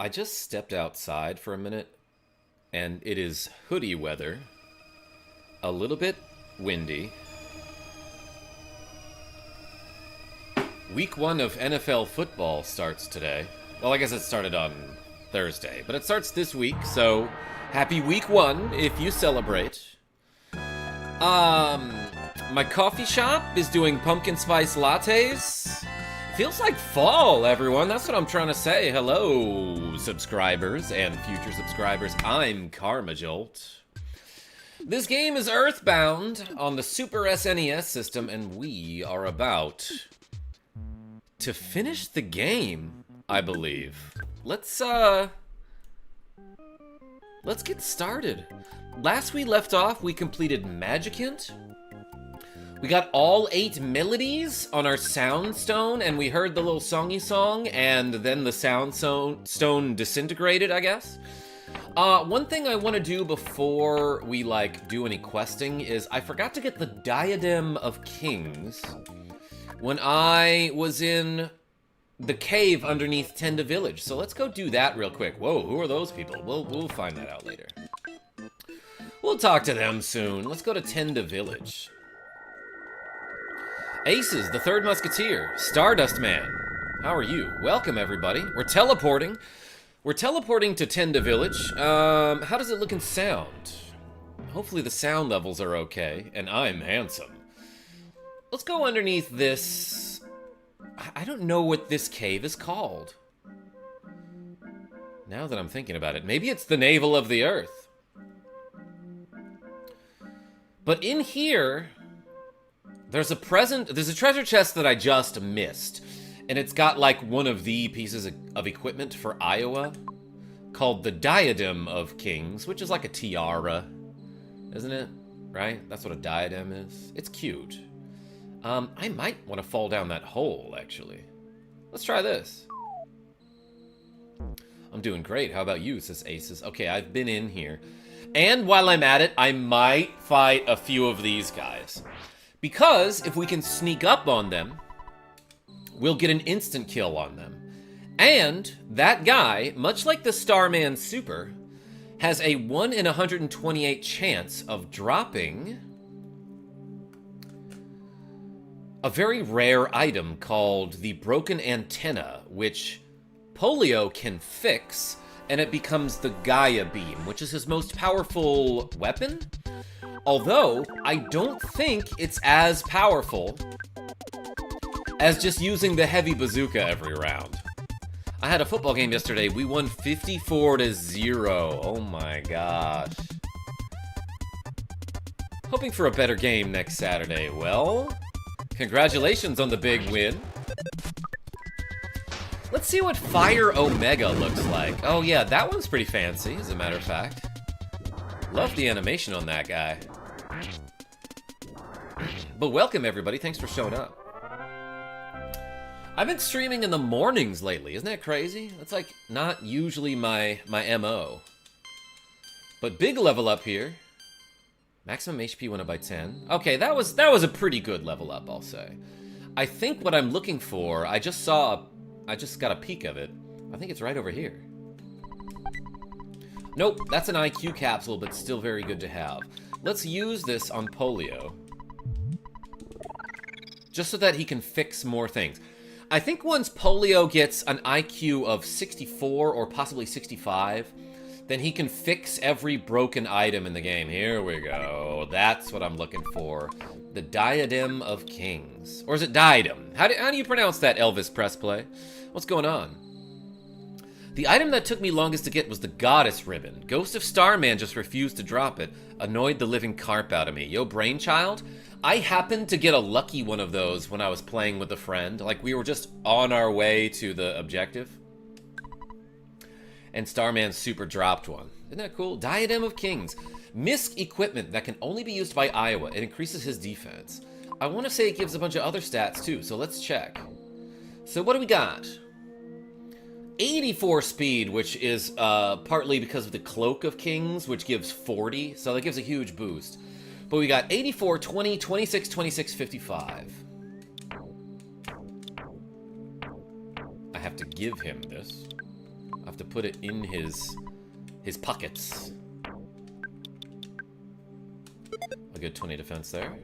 I just stepped outside for a minute, and it is hoodie weather, a little bit windy. Week 1 of NFL football starts today. Well, I guess it started on Thursday, but it starts this week, so happy week 1 if you celebrate. My coffee shop is doing pumpkin spice lattes. Feels like fall, everyone. That's what I'm trying to say. Hello, subscribers and future subscribers. I'm KarmaJolt. This game is EarthBound on the Super SNES system, and we are about to finish the game, I believe. Let's get started. Last we left off, we completed Magicant. We got all 8 melodies on our sound stone, and we heard the little songy song, and then the sound stone disintegrated, I guess. One thing I want to do before we, do any questing is I forgot to get the Diadem of Kings when I was in the cave underneath Tenda Village. So let's go do that real quick. Whoa, who are those people? We'll find that out later. We'll talk to them soon. Let's go to Tenda Village. Aces, the Third Musketeer, Stardust Man. How are you? Welcome, everybody. We're teleporting. We're teleporting to Tenda Village. How does it look in sound? Hopefully the sound levels are okay, and I'm handsome. Let's go underneath this. I don't know what this cave is called. Now that I'm thinking about it, maybe it's the navel of the earth. But in here, there's a treasure chest that I just missed. And it's got one of the pieces of equipment for Iowa called the Diadem of Kings, which is like a tiara, isn't it? Right? That's what a diadem is. It's cute. I might want to fall down that hole, actually. Let's try this. I'm doing great. How about you, says Aces? Okay, I've been in here. And while I'm at it, I might fight a few of these guys. Because if we can sneak up on them, we'll get an instant kill on them. And that guy, much like the Starman Super, has a 1 in 128 chance of dropping a very rare item called the Broken Antenna, which Polio can fix, and it becomes the Gaia Beam, which is his most powerful weapon. Although, I don't think it's as powerful as just using the heavy bazooka every round. I had a football game yesterday. We won 54-0. Oh my gosh. Hoping for a better game next Saturday. Well, congratulations on the big win. Let's see what Fire Omega looks like. Oh yeah, that one's pretty fancy, as a matter of fact. Love the animation on that guy. But welcome, everybody. Thanks for showing up. I've been streaming in the mornings lately. Isn't that crazy? That's not usually my MO. But big level up here. Maximum HP went up by 10. Okay, that was a pretty good level up, I'll say. I think what I'm looking for, I just got a peek of it. I think it's right over here. Nope, that's an IQ capsule, but still very good to have. Let's use this on Polio. Just so that he can fix more things. I think once Polio gets an IQ of 64 or possibly 65, then he can fix every broken item in the game. Here we go. That's what I'm looking for. The Diadem of Kings. Or is it Diadem? How do you pronounce that, Elvis Pressplay? What's going on? The item that took me longest to get was the Goddess Ribbon. Ghost of Starman just refused to drop it. Annoyed the living carp out of me. Yo, Brainchild? I happened to get a lucky one of those when I was playing with a friend. We were just on our way to the objective. And Starman Super dropped one. Isn't that cool? Diadem of Kings. Misc equipment that can only be used by Iowa. It increases his defense. I want to say it gives a bunch of other stats too, so let's check. So what do we got? 84 speed, which is partly because of the Cloak of Kings, which gives 40, so that gives a huge boost. But we got 84, 20, 26, 26, 55. I have to give him this. I have to put it in his pockets. A good 20 defense there.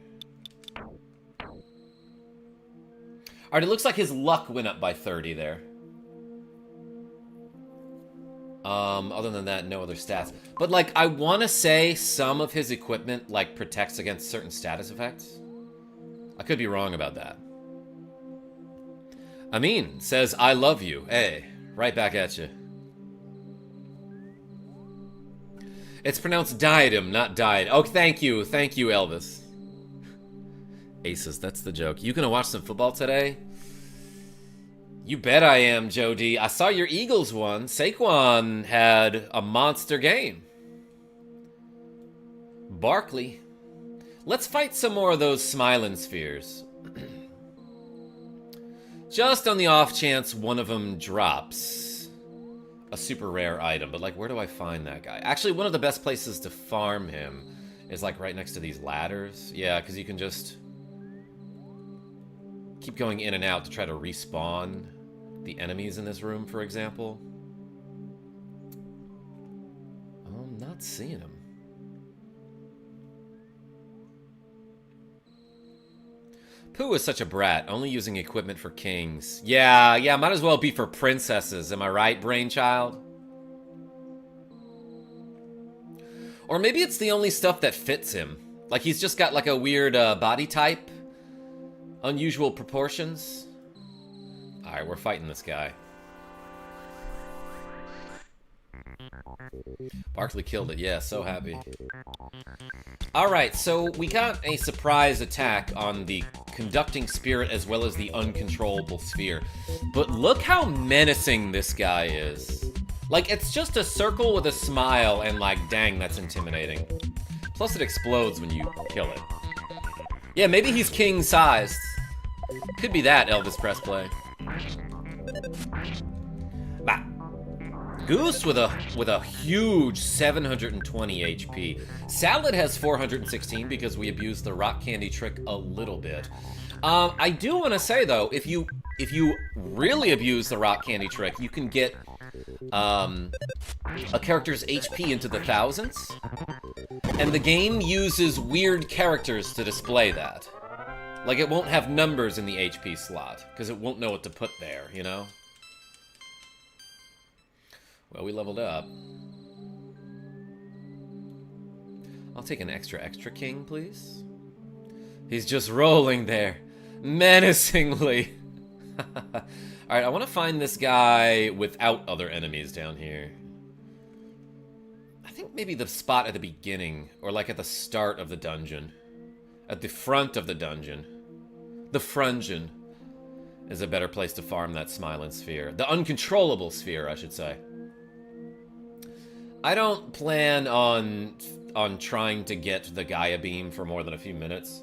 Alright, it looks like his luck went up by 30 there. Other than that, no other stats. But, like, I want to say some of his equipment, like, protects against certain status effects. I could be wrong about that. Amin says, I love you. Hey, right back at you. It's pronounced diadem, not died. Oh, thank you. Thank you, Elvis. Aces, that's the joke. You gonna watch some football today? You bet I am, Joe D. I saw your Eagles won. Saquon had a monster game. Barkley. Let's fight some more of those smiling spheres. Just on the off chance one of them drops a super rare item. But, like, where do I find that guy? Actually, one of the best places to farm him is, like, right next to these ladders. Yeah, because you can just keep going in and out to try to respawn the enemies in this room, for example. Oh, I'm not seeing him. Pooh is such a brat, only using equipment for kings. Yeah, might as well be for princesses, am I right, brainchild? Or maybe it's the only stuff that fits him. Like, he's just got, like, a weird body type. Unusual proportions. Alright, we're fighting this guy. Barkley killed it. Yeah, so happy. Alright, so we got a surprise attack on the conducting spirit as well as the uncontrollable sphere. But look how menacing this guy is. Like, it's just a circle with a smile and, like, dang, that's intimidating. Plus it explodes when you kill it. Yeah, maybe he's king-sized. Could be that, Elvis Pressplay. Bah. Goose with a huge 720 HP. Salad has 416 because we abused the rock candy trick a little bit. I do want to say though, if you really abuse the rock candy trick, you can get a character's HP into the thousands, and the game uses weird characters to display that. Like, it won't have numbers in the HP slot, because it won't know what to put there, you know? Well, we leveled up. I'll take an extra king, please. He's just rolling there, menacingly. Alright, I want to find this guy without other enemies down here. I think maybe the spot at the beginning, or like at the start of the dungeon. At the front of the dungeon. The frungeon is a better place to farm that smiling sphere. The uncontrollable sphere, I should say. I don't plan on trying to get the Gaia beam for more than a few minutes.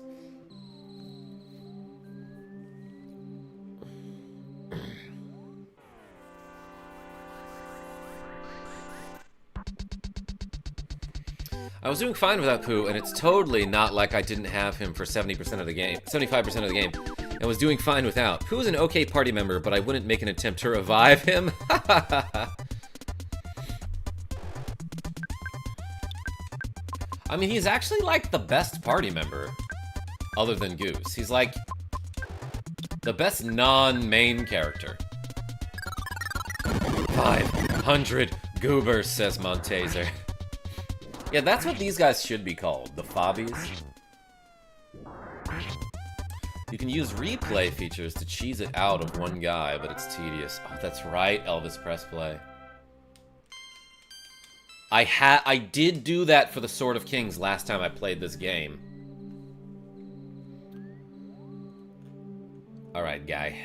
I was doing fine without Pooh, and it's totally not like I didn't have him for 70% of the game, 75% of the game, and was doing fine without. Pooh is an okay party member, but I wouldn't make an attempt to revive him. I mean, he's actually, like, the best party member, other than Goose. He's, like, the best non-main character. 500 goobers, says Montaser. Yeah, that's what these guys should be called, the Fobbies. You can use replay features to cheese it out of one guy, but it's tedious. Oh, that's right, Elvis Pressplay. I did do that for the Sword of Kings last time I played this game. Alright, guy.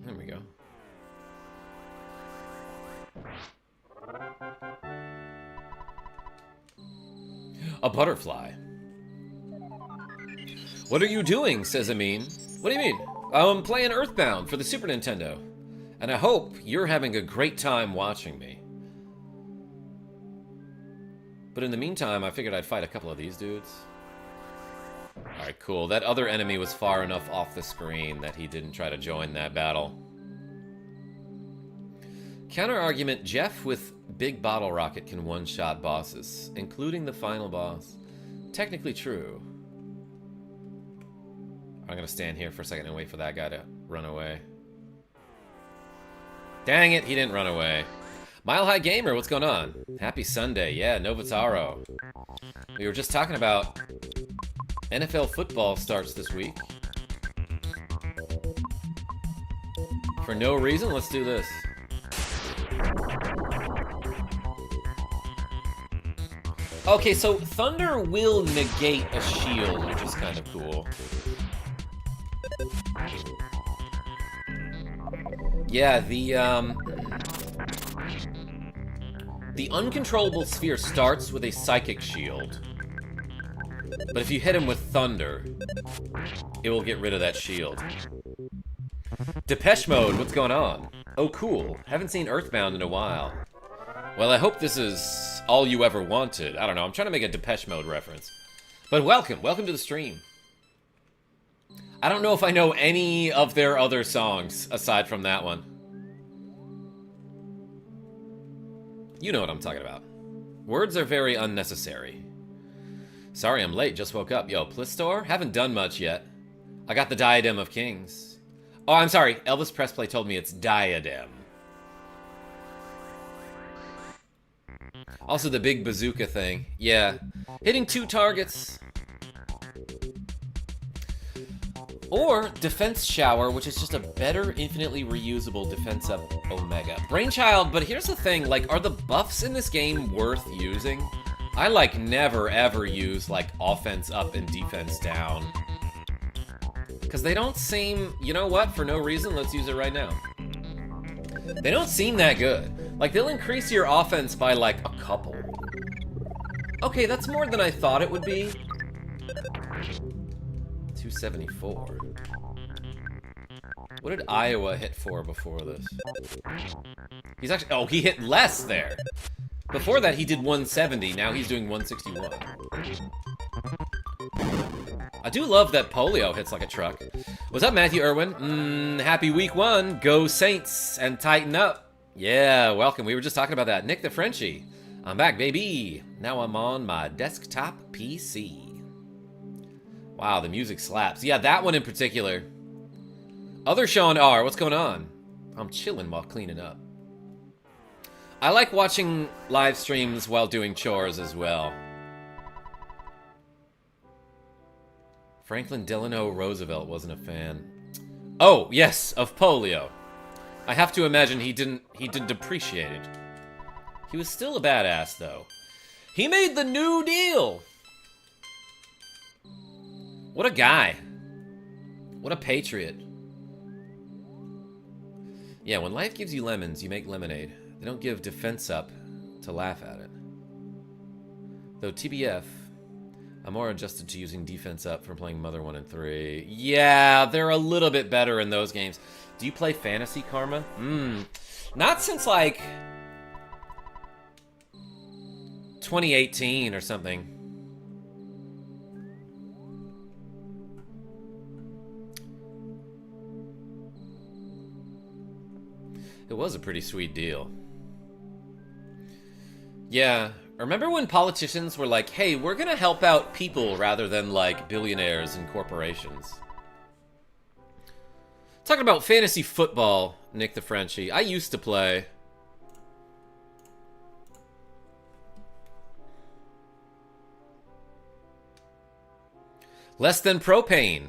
There we go. A butterfly. What are you doing, says Amin. What do you mean? I'm playing EarthBound for the Super Nintendo. And I hope you're having a great time watching me. But in the meantime, I figured I'd fight a couple of these dudes. Alright, cool. That other enemy was far enough off the screen that he didn't try to join that battle. Counter-argument, Jeff with Big Bottle Rocket can one-shot bosses, including the final boss. Technically true. I'm gonna stand here for a second and wait for that guy to run away. Dang it, he didn't run away. Mile High Gamer, what's going on? Happy Sunday. Yeah, Novotaro. We were just talking about NFL football starts this week. For no reason, let's do this. Okay, so Thunder will negate a shield, which is kind of cool. Yeah, the uncontrollable sphere starts with a psychic shield. But if you hit him with Thunder, it will get rid of that shield. Depeche Mode, what's going on? Oh, cool. Haven't seen EarthBound in a while. Well, I hope this is all you ever wanted. I don't know, I'm trying to make a Depeche Mode reference. But welcome to the stream. I don't know if I know any of their other songs aside from that one. You know what I'm talking about. Words are very unnecessary. Sorry I'm late, just woke up. Yo, Plistor? Haven't done much yet. I got the Diadem of Kings. Oh, I'm sorry. Elvis Presley told me it's Diadem. Also the big bazooka thing. Yeah. Hitting 2 targets. Or Defense Shower, which is just a better, infinitely reusable Defense Up Omega. Brainchild, but here's the thing, like, are the buffs in this game worth using? I, like, never, ever use, like, Offense Up and Defense Down. Because they don't seem, you know what, for no reason, let's use it right now. They don't seem that good. Like, they'll increase your offense by, like, a couple. Okay, that's more than I thought it would be. 274. What did Iowa hit for before this? He's actually... Oh, he hit less there. Before that, he did 170. Now he's doing 161. I do love that Polio hits like a truck. What's up, Matthew Irwin? Happy week 1. Go Saints and tighten up. Yeah, welcome. We were just talking about that. Nick the Frenchie. I'm back, baby. Now I'm on my desktop PC. Wow, the music slaps. Yeah, that one in particular. Other Sean R, what's going on? I'm chilling while cleaning up. I like watching live streams while doing chores as well. Franklin Delano Roosevelt wasn't a fan. Oh, yes, of polio. I have to imagine he didn't appreciate it. He was still a badass, though. He made the New Deal! What a guy. What a patriot. Yeah, when life gives you lemons, you make lemonade. They don't give defense up to laugh at it. Though TBF, I'm more adjusted to using defense up from playing Mother 1 and 3. Yeah, they're a little bit better in those games. Do you play Fantasy, Karma? Not since, like, 2018 or something. It was a pretty sweet deal. Yeah, remember when politicians were like, hey, we're gonna help out people rather than, like, billionaires and corporations? Talking about fantasy football, Nick the Frenchie. I used to play. Less than propane.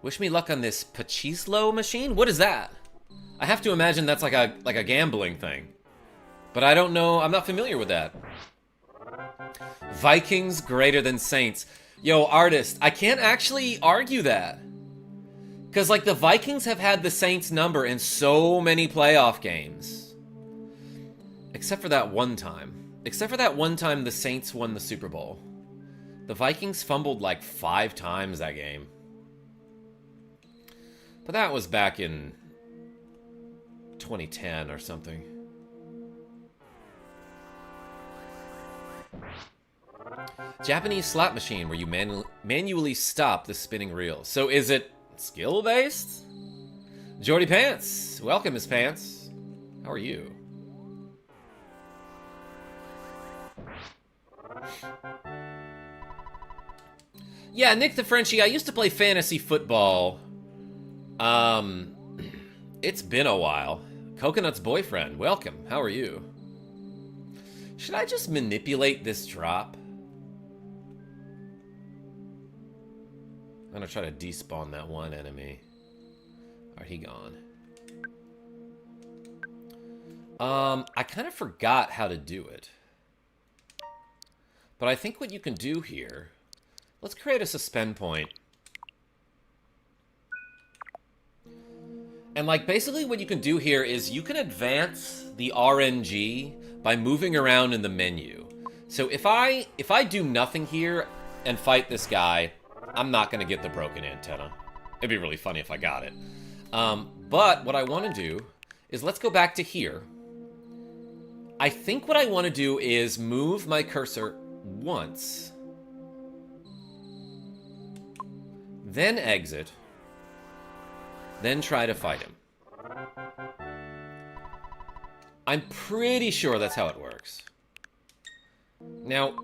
Wish me luck on this Pachislo machine? What is that? I have to imagine that's like a gambling thing. But I don't know, I'm not familiar with that. Vikings greater than Saints. Yo, artist, I can't actually argue that. Because, like, the Vikings have had the Saints number in so many playoff games. Except for that one time. Except for that one time the Saints won the Super Bowl. The Vikings fumbled like 5 times that game. But that was back in 2010 or something. Japanese slot machine where you manually stop the spinning reel. So is it skill-based? Jordy Pants. Welcome, Miss Pants. How are you? Yeah, Nick the Frenchie, I used to play fantasy football. It's been a while. Coconut's boyfriend, welcome. How are you? Should I just manipulate this drop? I'm gonna try to despawn that one enemy. Alright, he gone. I kind of forgot how to do it. But I think what you can do here... Let's create a suspend point. And, like, basically what you can do here is you can advance the RNG by moving around in the menu. So if I do nothing here and fight this guy, I'm not going to get the broken antenna. It'd be really funny if I got it. But what I want to do is let's go back to here. I think what I want to do is move my cursor once. Then exit. Then try to fight him. I'm pretty sure that's how it works. Now,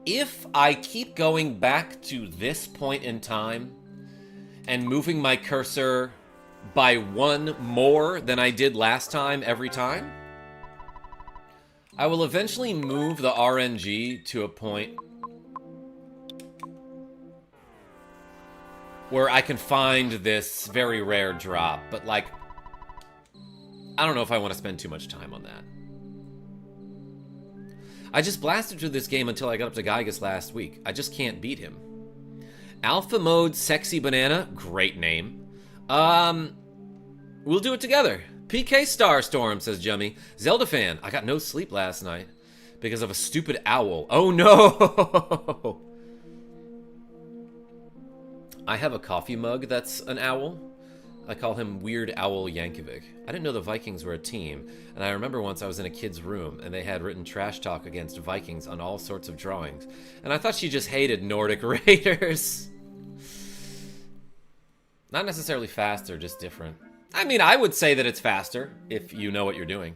if I keep going back to this point in time and moving my cursor by one more than I did last time every time, I will eventually move the RNG to a point where I can find this very rare drop, but, like, I don't know if I want to spend too much time on that. I just blasted through this game until I got up to Giygas last week. I just can't beat him. Alpha Mode Sexy Banana, great name. We'll do it together. PK Starstorm, says Jummy. Zelda fan, I got no sleep last night because of a stupid owl. Oh no! I have a coffee mug that's an owl. I call him Weird Owl Yankovic. I didn't know the Vikings were a team, and I remember once I was in a kid's room, and they had written trash talk against Vikings on all sorts of drawings, and I thought she just hated Nordic Raiders. Not necessarily faster, just different. I mean, I would say that it's faster, if you know what you're doing.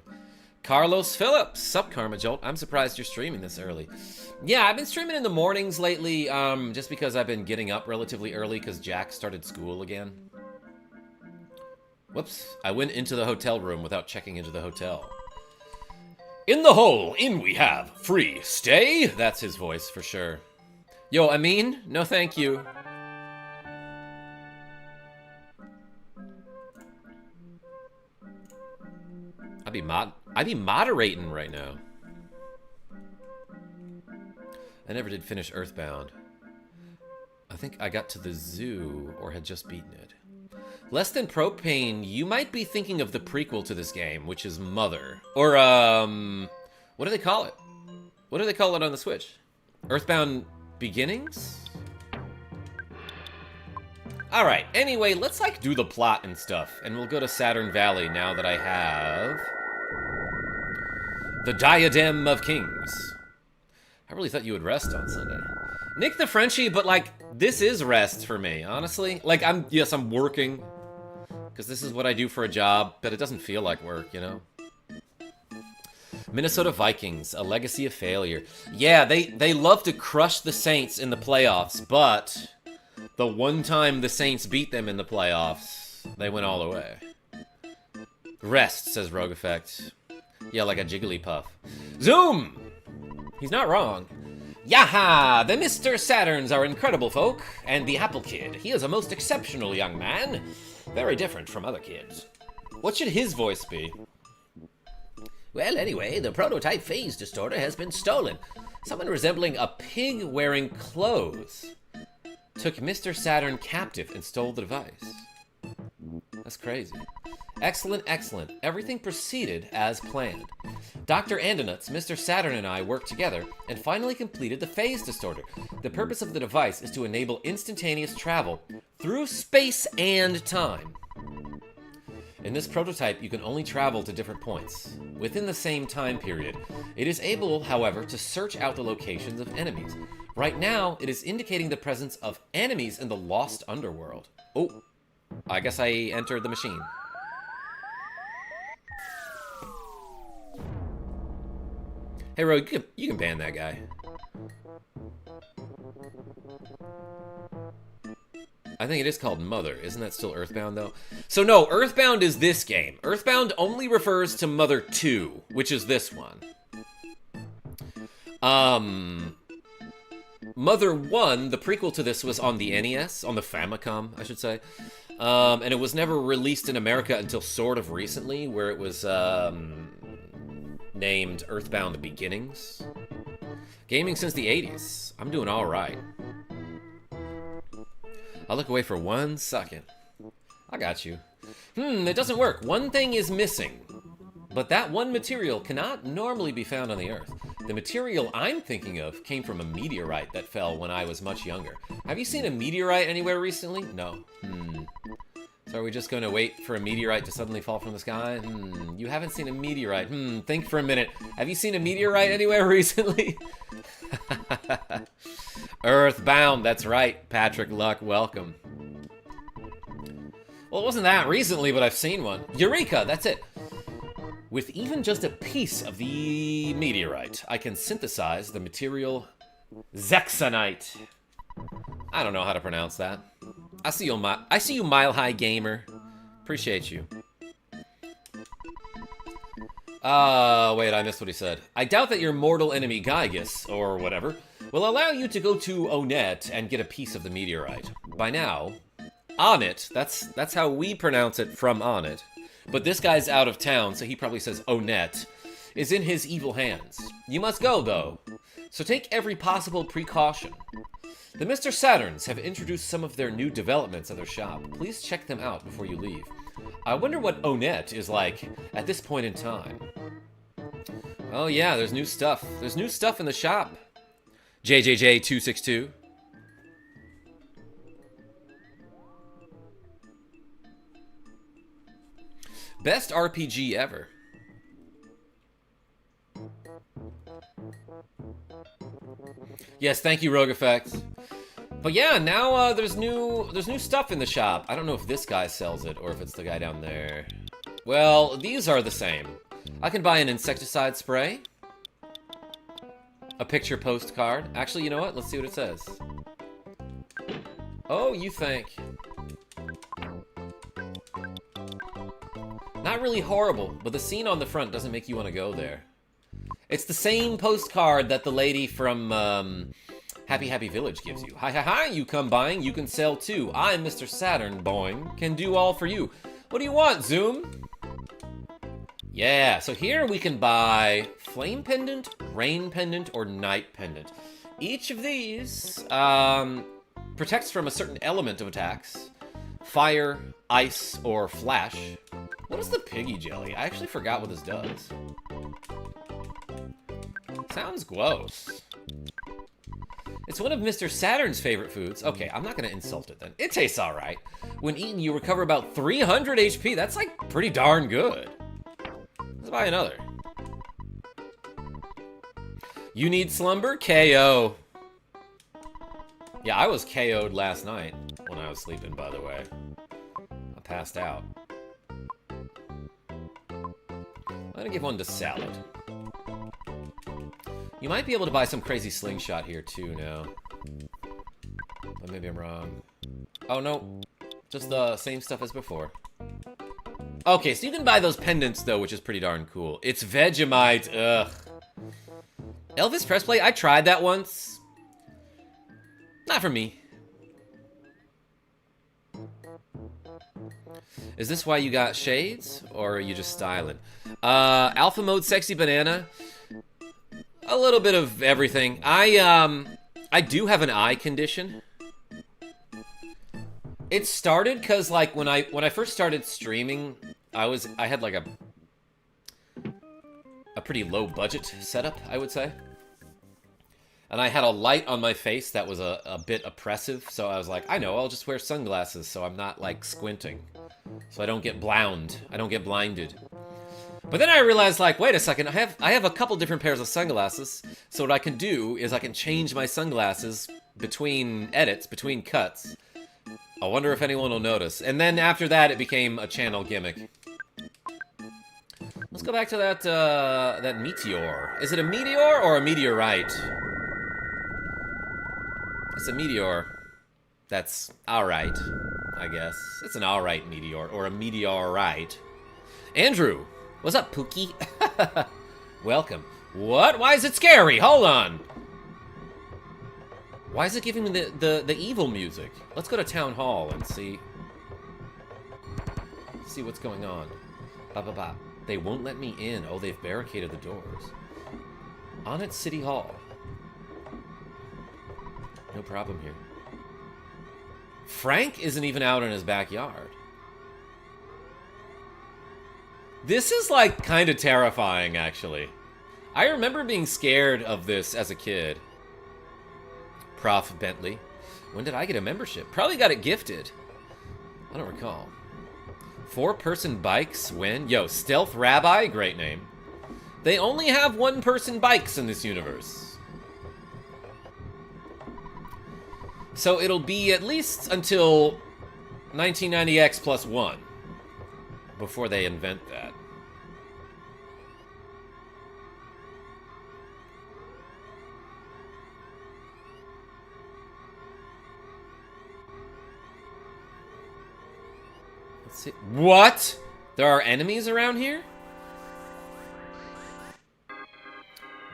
Carlos Phillips, sup KarmaJolt? I'm surprised you're streaming this early. Yeah, I've been streaming in the mornings lately, just because I've been getting up relatively early because Jack started school again. Whoops, I went into the hotel room without checking into the hotel. In the hole, in we have, free stay. That's his voice for sure. Yo, Amin? No thank you. I'd be moderating right now. I never did finish EarthBound. I think I got to the zoo or had just beaten it. Less Than Propane, you might be thinking of the prequel to this game, which is Mother. Or, what do they call it? What do they call it on the Switch? EarthBound Beginnings? Alright, anyway, let's, like, do the plot and stuff. And we'll go to Saturn Valley now that I have... the Diadem of Kings. I really thought you would rest on Sunday. Nick the Frenchie, but, like, this is rest for me, honestly. Like, I'm working, because this is what I do for a job, but it doesn't feel like work, you know? Minnesota Vikings, a legacy of failure. Yeah, they love to crush the Saints in the playoffs, but the one time the Saints beat them in the playoffs, they went all the way. Rest, says Rogue Effect. Yeah, like a Jigglypuff. Zoom! He's not wrong. Yaha! The Mr. Saturns are incredible folk, and the Apple Kid, he is a most exceptional young man. Very different from other kids. What should his voice be? Well, anyway, the prototype phase distorter has been stolen. Someone resembling a pig wearing clothes took Mr. Saturn captive and stole the device. That's crazy. Excellent, excellent. Everything proceeded as planned. Dr. Andonuts, Mr. Saturn, and I worked together and finally completed the phase distorter. The purpose of the device is to enable instantaneous travel through space and time. In this prototype, you can only travel to different points within the same time period. It is able, however, to search out the locations of enemies. Right now, it is indicating the presence of enemies in the Lost Underworld. Oh, I guess I entered the machine. Hey, Rogue, you can ban that guy. I think it is called Mother. Isn't that still EarthBound, though? So no, EarthBound is this game. EarthBound only refers to Mother 2, which is this one. Mother 1, the prequel to this, was on the NES, on the Famicom, I should say. And it was never released in America until sort of recently, where it was named EarthBound Beginnings. Gaming since the 80s. I'm doing all right. I'll look away for 1 second. I got you. It doesn't work. One thing is missing. But that one material cannot normally be found on the Earth. The material I'm thinking of came from a meteorite that fell when I was much younger. Have you seen a meteorite anywhere recently? No. So are we just going to wait for a meteorite to suddenly fall from the sky? You haven't seen a meteorite. Think for a minute. Have you seen a meteorite anywhere recently? EarthBound, that's right. Patrick Luck, welcome. Well, it wasn't that recently, but I've seen one. Eureka, that's it. With even just a piece of the meteorite, I can synthesize the material Zexonite. I don't know how to pronounce that. I see you, Mile High Gamer. Appreciate you. Wait, I missed what he said. I doubt that your mortal enemy Giygas, or whatever, will allow you to go to Onet and get a piece of the meteorite. By now, Onet, that's how we pronounce it from Onet. But this guy's out of town, so he probably says Onet, is in his evil hands. You must go, though. So take every possible precaution. The Mr. Saturns have introduced some of their new developments at their shop. Please check them out before you leave. I wonder what Onet is like at this point in time. Oh yeah, there's new stuff. There's new stuff in the shop. JJJ262. Best RPG ever. Yes, thank you, Rogue Effect. But yeah, now there's new stuff in the shop. I don't know if this guy sells it or if it's the guy down there. Well, these are the same. I can buy an insecticide spray, a picture postcard. Actually, you know what? Let's see what it says. Oh, you think? Not really horrible, but the scene on the front doesn't make you want to go there. It's the same postcard that the lady from Happy Happy Village gives you. Hi, hi, hi, you come buying, you can sell too. I'm Mr. Saturn, boing, can do all for you. What do you want, Zoom? Yeah, so here we can buy Flame Pendant, Rain Pendant, or Night Pendant. Each of these protects from a certain element of attacks. Fire, ice, or flash. What is the piggy jelly? I actually forgot what this does. Sounds gross. It's one of Mr. Saturn's favorite foods. Okay, I'm not gonna insult it then. It tastes alright. When eaten, you recover about 300 HP. That's like pretty darn good. Let's buy another. You need slumber? KO. Yeah, I was KO'd last night when I was sleeping, by the way. I passed out. I'm gonna give one to Salad. You might be able to buy some crazy slingshot here too now. But maybe I'm wrong. Oh no, just the same stuff as before. Okay, so you can buy those pendants though, which is pretty darn cool. It's Vegemite, ugh. Elvis Presley, I tried that once. Not for me. Is this why you got shades, or are you just styling? Alpha mode sexy banana. A little bit of everything. I do have an eye condition. It started because like when I first started streaming, I had like a pretty low budget setup, I would say. And I had a light on my face that was a bit oppressive, so I was like, I know, I'll just wear sunglasses so I'm not, like, squinting. So I don't get I don't get blinded. But then I realized, like, wait a second, I have a couple different pairs of sunglasses, so what I can do is I can change my sunglasses between edits, between cuts. I wonder if anyone will notice. And then after that, it became a channel gimmick. Let's go back to that meteor. Is it a meteor or a meteorite? It's a meteor. That's alright, I guess. It's an alright meteor, or a meteorite. Andrew! What's up, Pookie? Welcome. What? Why is it scary? Hold on! Why is it giving me the evil music? Let's go to Town Hall and see what's going on. Ba ba ba. They won't let me in. Oh, they've barricaded the doors. On at City Hall. No problem here. Frank isn't even out in his backyard. This is, like, kind of terrifying, actually. I remember being scared of this as a kid. Prof. Bentley. When did I get a membership? Probably got it gifted. I don't recall. 4-person bikes when? Yo, Stealth Rabbi, great name. They only have 1-person bikes in this universe. So it'll be at least until 1990X plus 1 before they invent that. Let's see. What? There are enemies around here?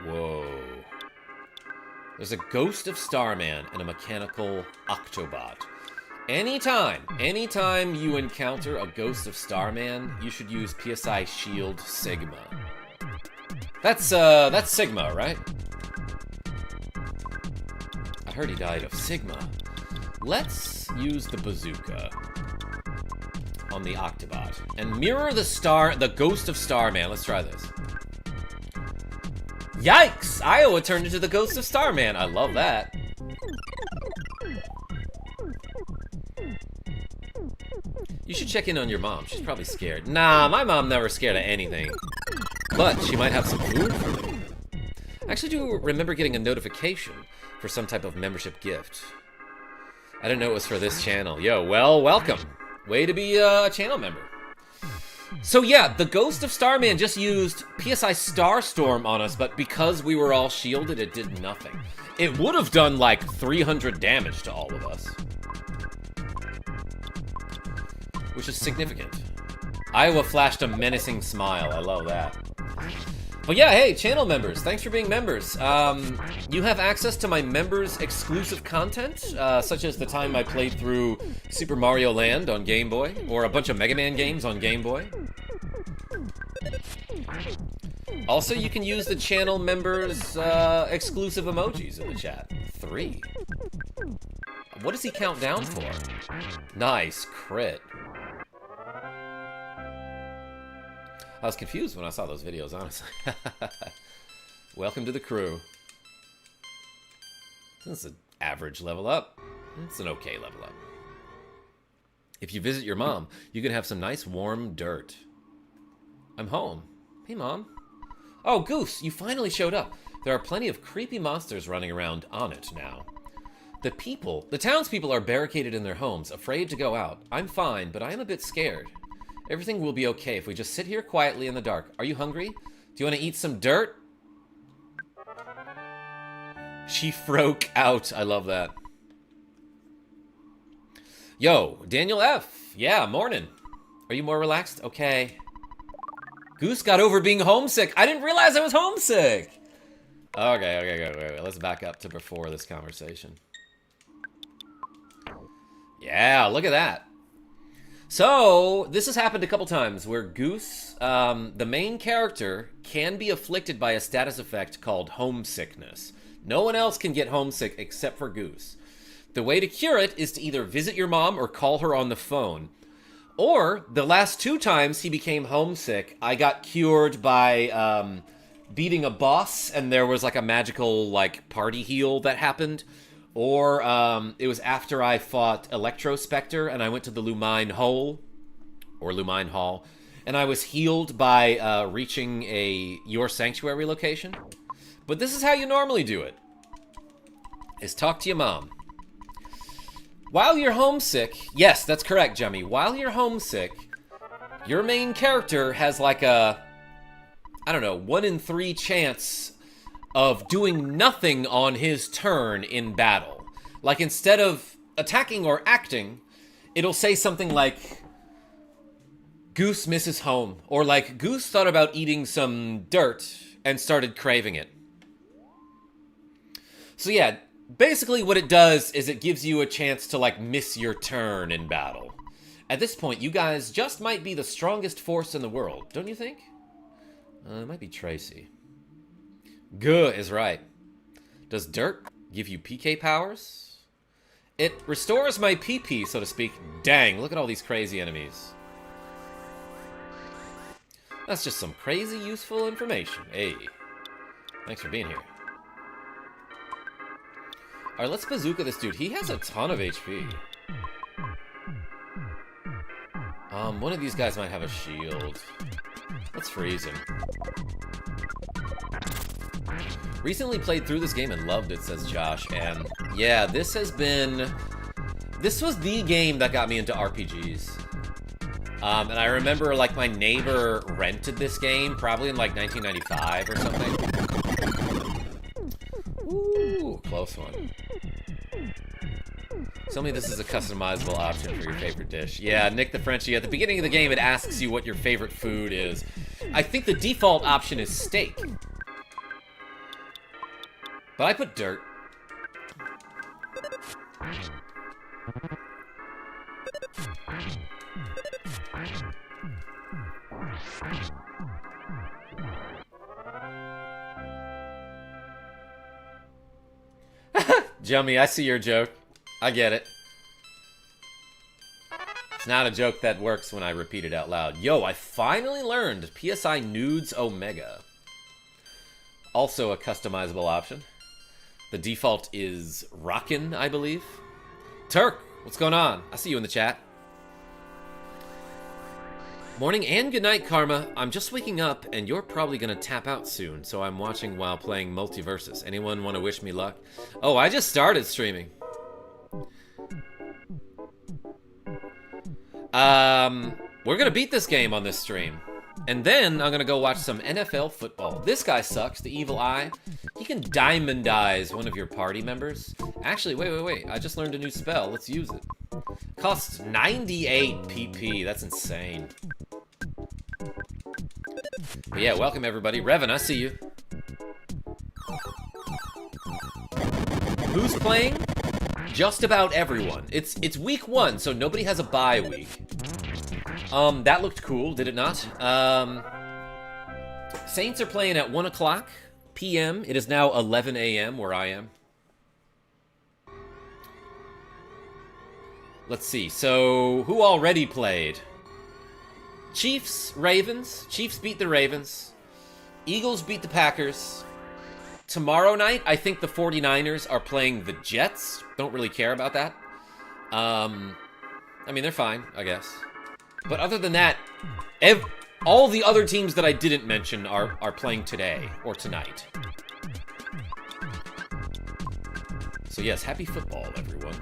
Whoa. There's a ghost of Starman and a mechanical Octobot. Anytime you encounter a ghost of Starman, you should use PSI Shield Sigma. That's Sigma, right? I heard he died of Sigma. Let's use the bazooka on the Octobot and mirror the ghost of Starman. Let's try this. Yikes! Iowa turned into the ghost of Starman. I love that. You should check in on your mom. She's probably scared. Nah, my mom never scared of anything. But she might have some food for me. I actually do remember getting a notification for some type of membership gift. I didn't know it was for this channel. Yo, well, welcome. Way to be a channel member. So yeah, the Ghost of Starman just used PSI Starstorm on us, but because we were all shielded, it did nothing. It would have done like 300 damage to all of us. Which is significant. Iowa flashed a menacing smile. I love that. But yeah, hey, channel members, thanks for being members. You have access to my members' exclusive content, such as the time I played through Super Mario Land on Game Boy, or a bunch of Mega Man games on Game Boy. Also, you can use the channel members' exclusive emojis in the chat. 3. What does he count down for? Nice, crit. I was confused when I saw those videos, honestly. Welcome to the crew. This is an average level up. It's an okay level up. If you visit your mom, you can have some nice warm dirt. I'm home. Hey, Mom. Oh, Goose, you finally showed up. There are plenty of creepy monsters running around on it now. The townspeople are barricaded in their homes, afraid to go out. I'm fine, but I am a bit scared. Everything will be okay if we just sit here quietly in the dark. Are you hungry? Do you want to eat some dirt? She froke out. I love that. Yo, Daniel F. Yeah, morning. Are you more relaxed? Okay. Goose got over being homesick. I didn't realize I was homesick. Okay. Let's back up to before this conversation. Yeah, look at that. So, this has happened a couple times where Goose, the main character, can be afflicted by a status effect called homesickness. No one else can get homesick except for Goose. The way to cure it is to either visit your mom or call her on the phone. Or, the last 2 times he became homesick, I got cured by beating a boss and there was like a magical like party heal that happened, or it was after I fought Electro Spectre and I went to the Lumine Hole, or Lumine Hall, and I was healed by reaching Your Sanctuary location. But this is how you normally do it, is talk to your mom. While you're homesick, yes, that's correct, Jemmy. While you're homesick, your main character has like a, I don't know, 1 in 3 chance of doing nothing on his turn in battle. Like, instead of attacking or acting, it'll say something like, Goose misses home, or like, Goose thought about eating some dirt and started craving it. So yeah, basically what it does is it gives you a chance to like miss your turn in battle. At this point, you guys just might be the strongest force in the world, don't you think? It might be Tracy. Guh is right. Does dirt give you PK powers? It restores my PP, so to speak. Dang, look at all these crazy enemies. That's just some crazy useful information. Hey, thanks for being here. Alright, let's bazooka this dude. He has a ton of HP. One of these guys might have a shield. Let's freeze him. Recently played through this game and loved it, says Josh. And yeah, this was the game that got me into RPGs. And I remember like my neighbor rented this game, probably in like 1995 or something. Ooh, close one. Tell me this is a customizable option for your favorite dish. Yeah, Nick the Frenchie, at the beginning of the game it asks you what your favorite food is. I think the default option is steak. But I put dirt. Jummy, I see your joke. I get it. It's not a joke that works when I repeat it out loud. Yo, I finally learned PSI Nudes Omega. Also a customizable option. The default is Rockin', I believe. Turk, what's going on? I see you in the chat. Morning and good night, Karma. I'm just waking up, and you're probably gonna tap out soon, so I'm watching while playing Multiversus. Anyone want to wish me luck? Oh, I just started streaming. We're gonna beat this game on this stream. And then I'm gonna go watch some NFL football. This guy sucks, the Evil Eye. He can diamond eyes one of your party members. Actually, wait. I just learned a new spell. Let's use it. Costs 98 PP. That's insane. But yeah, welcome everybody. Revan, I see you. Who's playing? Just about everyone. It's week 1, so nobody has a bye week. That looked cool, did it not? Saints are playing at 1 o'clock p.m. It is now 11 a.m. where I am. Let's see. So, who already played? Chiefs, Ravens. Chiefs beat the Ravens. Eagles beat the Packers. Tomorrow night, I think the 49ers are playing the Jets. Don't really care about that. I mean, they're fine, I guess. But other than that, all the other teams that I didn't mention are playing today or tonight. So yes, happy football, everyone.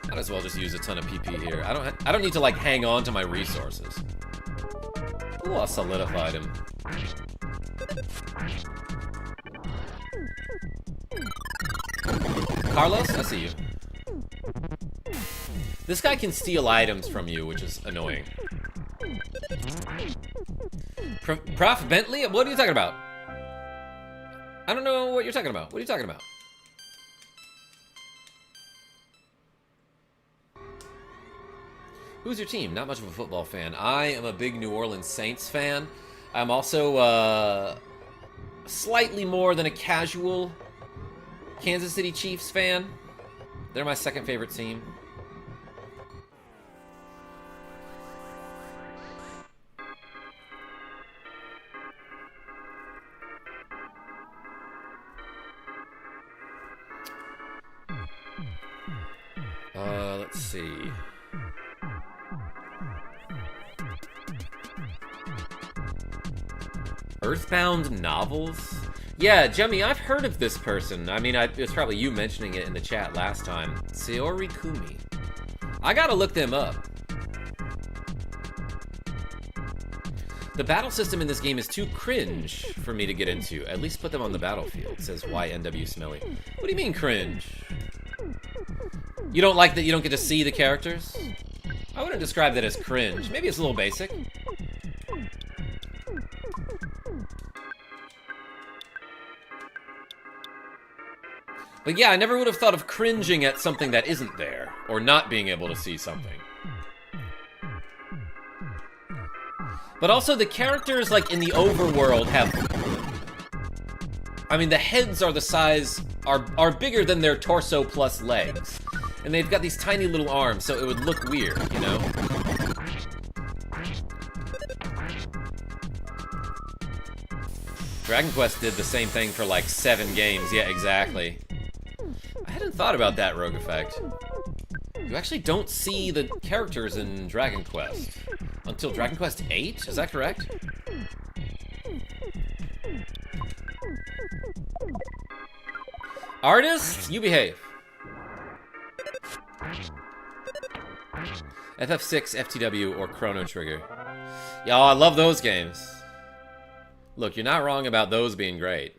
Might as well just use a ton of PP here. I don't need to like hang on to my resources. Ooh, I solidified him. Carlos, I see you. This guy can steal items from you, which is annoying. Prof Bentley? What are you talking about? I don't know what you're talking about. What are you talking about? Who's your team? Not much of a football fan. I am a big New Orleans Saints fan. I'm also slightly more than a casual Kansas City Chiefs fan. They're my second favorite team. Let's see. EarthBound novels? Yeah, Jemmy, I've heard of this person. I mean, it was probably you mentioning it in the chat last time. Saori Kumi. I gotta look them up. The battle system in this game is too cringe for me to get into. At least put them on the battlefield, says YNW Smelly. What do you mean cringe? You don't like that you don't get to see the characters? I wouldn't describe that as cringe. Maybe it's a little basic. But yeah, I never would have thought of cringing at something that isn't there, or not being able to see something. But also, the characters, like, in the overworld have... I mean, the heads are the size... are bigger than their torso plus legs. And they've got these tiny little arms, so it would look weird, you know? Dragon Quest did the same thing for, like, 7 games. Yeah, exactly. I hadn't thought about that, Rogue Effect. You actually don't see the characters in Dragon Quest until Dragon Quest 8? Is that correct? Artists, you behave. FF6, FTW, or Chrono Trigger. Y'all, I love those games. Look, you're not wrong about those being great.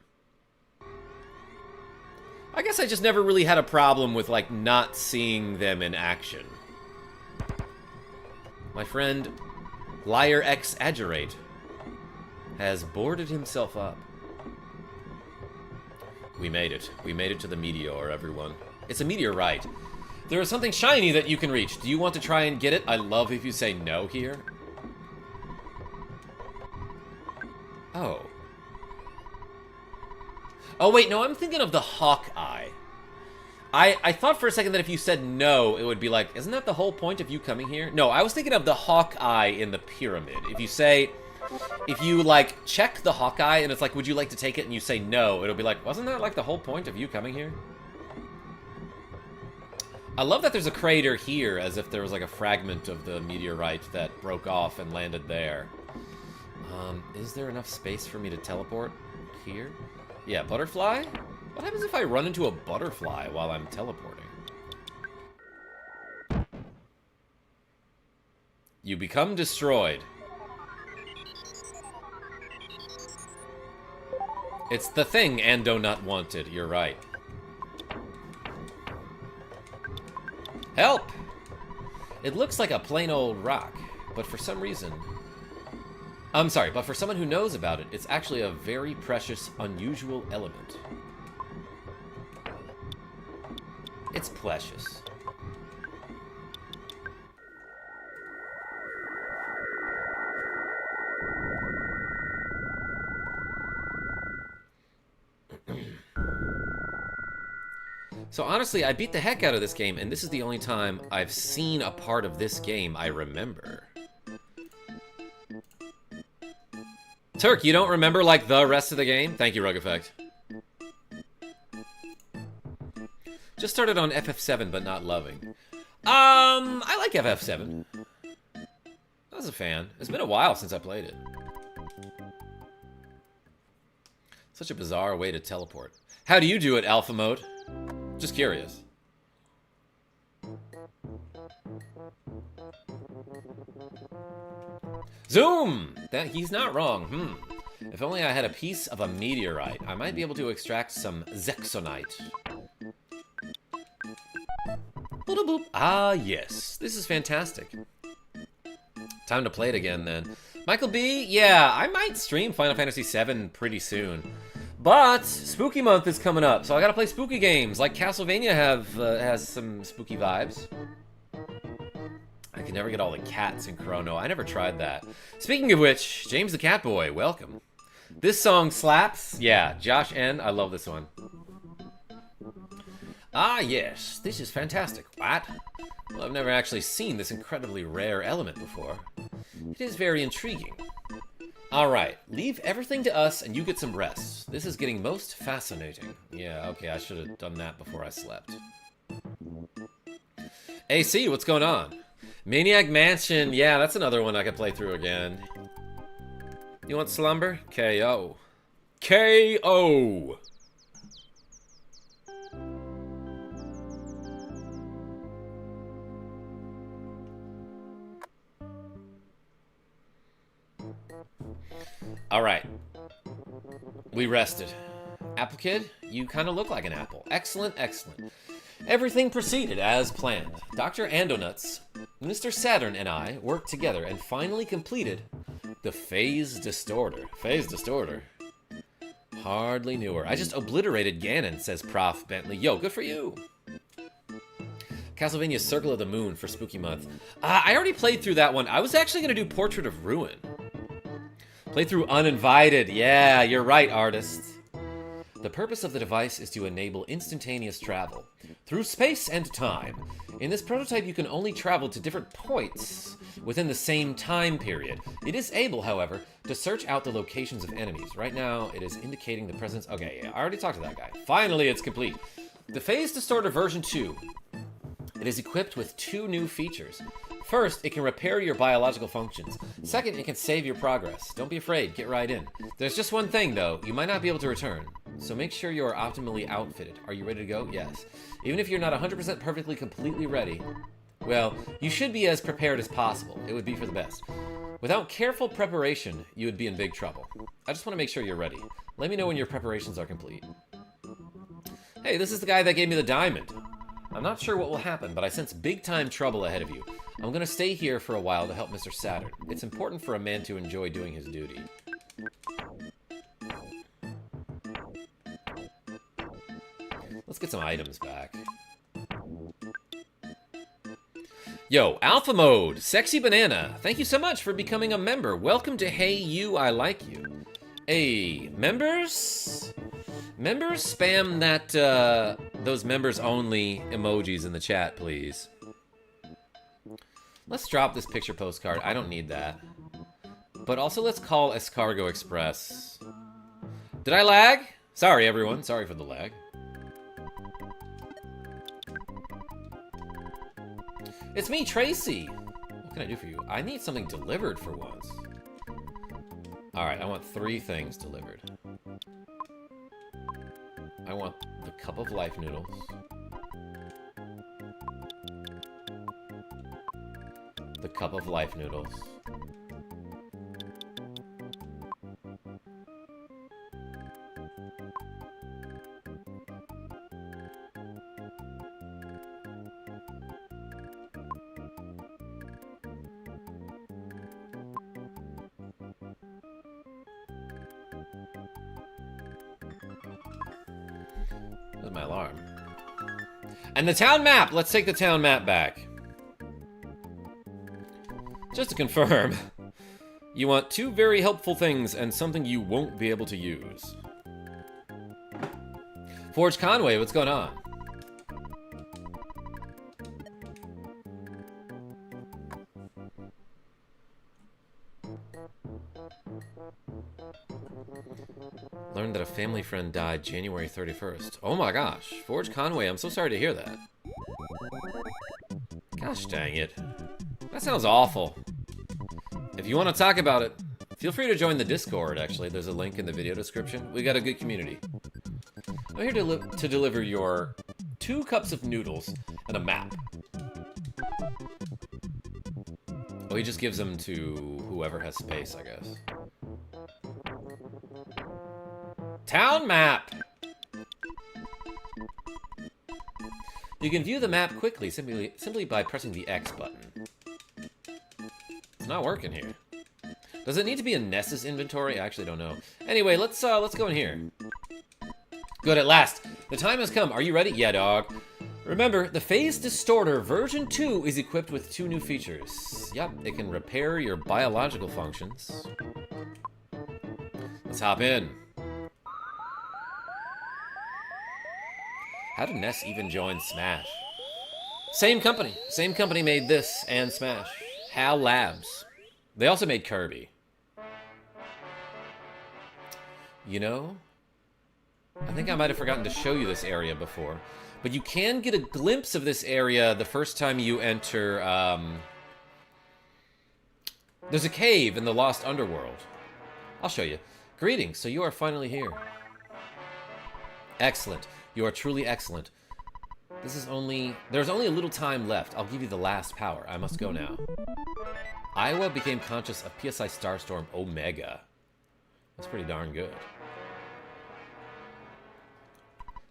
I guess I just never really had a problem with, like, not seeing them in action. My friend, Liar X Adjurate, has boarded himself up. We made it. We made it to the meteor, everyone. It's a meteorite. There is something shiny that you can reach. Do you want to try and get it? I love if you say no here. Oh. Oh, wait, no, I'm thinking of the Hawkeye. I thought for a second that if you said no, it would be like, isn't that the whole point of you coming here? No, I was thinking of the Hawkeye in the pyramid. If you, like, check the Hawkeye and it's like, would you like to take it? And you say no, it'll be like, wasn't that, like, the whole point of you coming here? I love that there's a crater here, as if there was, like, a fragment of the meteorite that broke off and landed there. Is there enough space for me to teleport here? Yeah, butterfly? What happens if I run into a butterfly while I'm teleporting? You become destroyed. It's the thing Ando not wanted, you're right. Help! It looks like a plain old rock, but for some reason... I'm sorry, but for someone who knows about it, it's actually a very precious, unusual element. It's precious. So honestly, I beat the heck out of this game, and this is the only time I've seen a part of this game I remember. Turk, you don't remember, like, the rest of the game? Thank you, Rogue Effect. Just started on FF7, but not loving. I like FF7. I was a fan. It's been a while since I played it. Such a bizarre way to teleport. How do you do it, Alpha Mode? Just curious. Zoom! He's not wrong. If only I had a piece of a meteorite, I might be able to extract some Zexonite. Boop. Ah, yes. This is fantastic. Time to play it again, then. Michael B, yeah, I might stream Final Fantasy VII pretty soon. But Spooky Month is coming up, so I gotta play spooky games, like Castlevania has some spooky vibes. I can never get all the cats in Chrono. I never tried that. Speaking of which, James the Catboy, welcome. This song slaps. Yeah, Josh N, I love this one. Ah, yes, this is fantastic. What? Well, I've never actually seen this incredibly rare element before. It is very intriguing. Alright, leave everything to us and you get some rest. This is getting most fascinating. Yeah, okay, I should have done that before I slept. AC, what's going on? Maniac Mansion, yeah, that's another one I could play through again. You want Slumber? KO. KO! Alright. We rested. Apple Kid, you kind of look like an apple. Excellent, excellent. Everything proceeded as planned. Dr. Andonuts, Mr. Saturn, and I worked together and finally completed the Phase Distorter. Phase Distorter. Hardly knew her. I just obliterated Ganon, says Prof. Bentley. Yo, good for you. Castlevania Circle of the Moon for Spooky Month. I already played through that one. I was actually going to do Portrait of Ruin. Play through Uninvited. Yeah, you're right, artist. The purpose of the device is to enable instantaneous travel through space and time. In this prototype, you can only travel to different points within the same time period. It is able, however, to search out the locations of enemies. Right now, it is indicating the presence... Okay, yeah, I already talked to that guy. Finally, it's complete. The Phase Distorter version 2. It is equipped with 2 new features. First, it can repair your biological functions. Second, it can save your progress. Don't be afraid, get right in. There's just one thing, though. You might not be able to return. So make sure you are optimally outfitted. Are you ready to go? Yes. Even if you're not 100% perfectly, completely ready, well, you should be as prepared as possible. It would be for the best. Without careful preparation, you would be in big trouble. I just want to make sure you're ready. Let me know when your preparations are complete. Hey, this is the guy that gave me the diamond. I'm not sure what will happen, but I sense big-time trouble ahead of you. I'm going to stay here for a while to help Mr. Saturn. It's important for a man to enjoy doing his duty. Let's get some items back. Yo, Alpha Mode, Sexy Banana. Thank you so much for becoming a member. Welcome to Hey You, I Like You. Hey, members? Members, spam that, those members-only emojis in the chat, please. Let's drop this picture postcard. I don't need that. But also, let's call Escargo Express. Did I lag? Sorry, everyone. Sorry for the lag. It's me, Tracy. What can I do for you? I need something delivered for once. Alright, I want 3 things delivered. I want the Cup of Life noodles. The Cup of Life noodles. That's my alarm. And the town map! Let's take the town map back. Just to confirm, you want 2 very helpful things and something you won't be able to use. Forge Conway, what's going on? Learned that a family friend died January 31st. Oh my gosh. Forge Conway, I'm so sorry to hear that. Gosh dang it. That sounds awful. If you want to talk about it, feel free to join the Discord, actually. There's a link in the video description. We got a good community. I'm here to deliver your 2 cups of noodles and a map. Oh, he just gives them to whoever has space, I guess. Town map! You can view the map quickly simply by pressing the X button. It's not working here. Does it need to be in Ness's inventory? I actually don't know. Anyway, let's go in here. Good, at last. The time has come. Are you ready? Yeah, dog. Remember, the Phase Distorter version 2 is equipped with 2 new features. Yep, it can repair your biological functions. Let's hop in. How did Ness even join Smash? Same company. Same company made this and Smash. HAL Labs. They also made Kirby. You know, I think I might have forgotten to show you this area before. But you can get a glimpse of this area the first time you enter, there's a cave in the Lost Underworld. I'll show you. Greetings, so you are finally here. Excellent. You are truly excellent. There's only a little time left. I'll give you the last power. I must go now. Iowa became conscious of PSI Starstorm Omega. That's pretty darn good.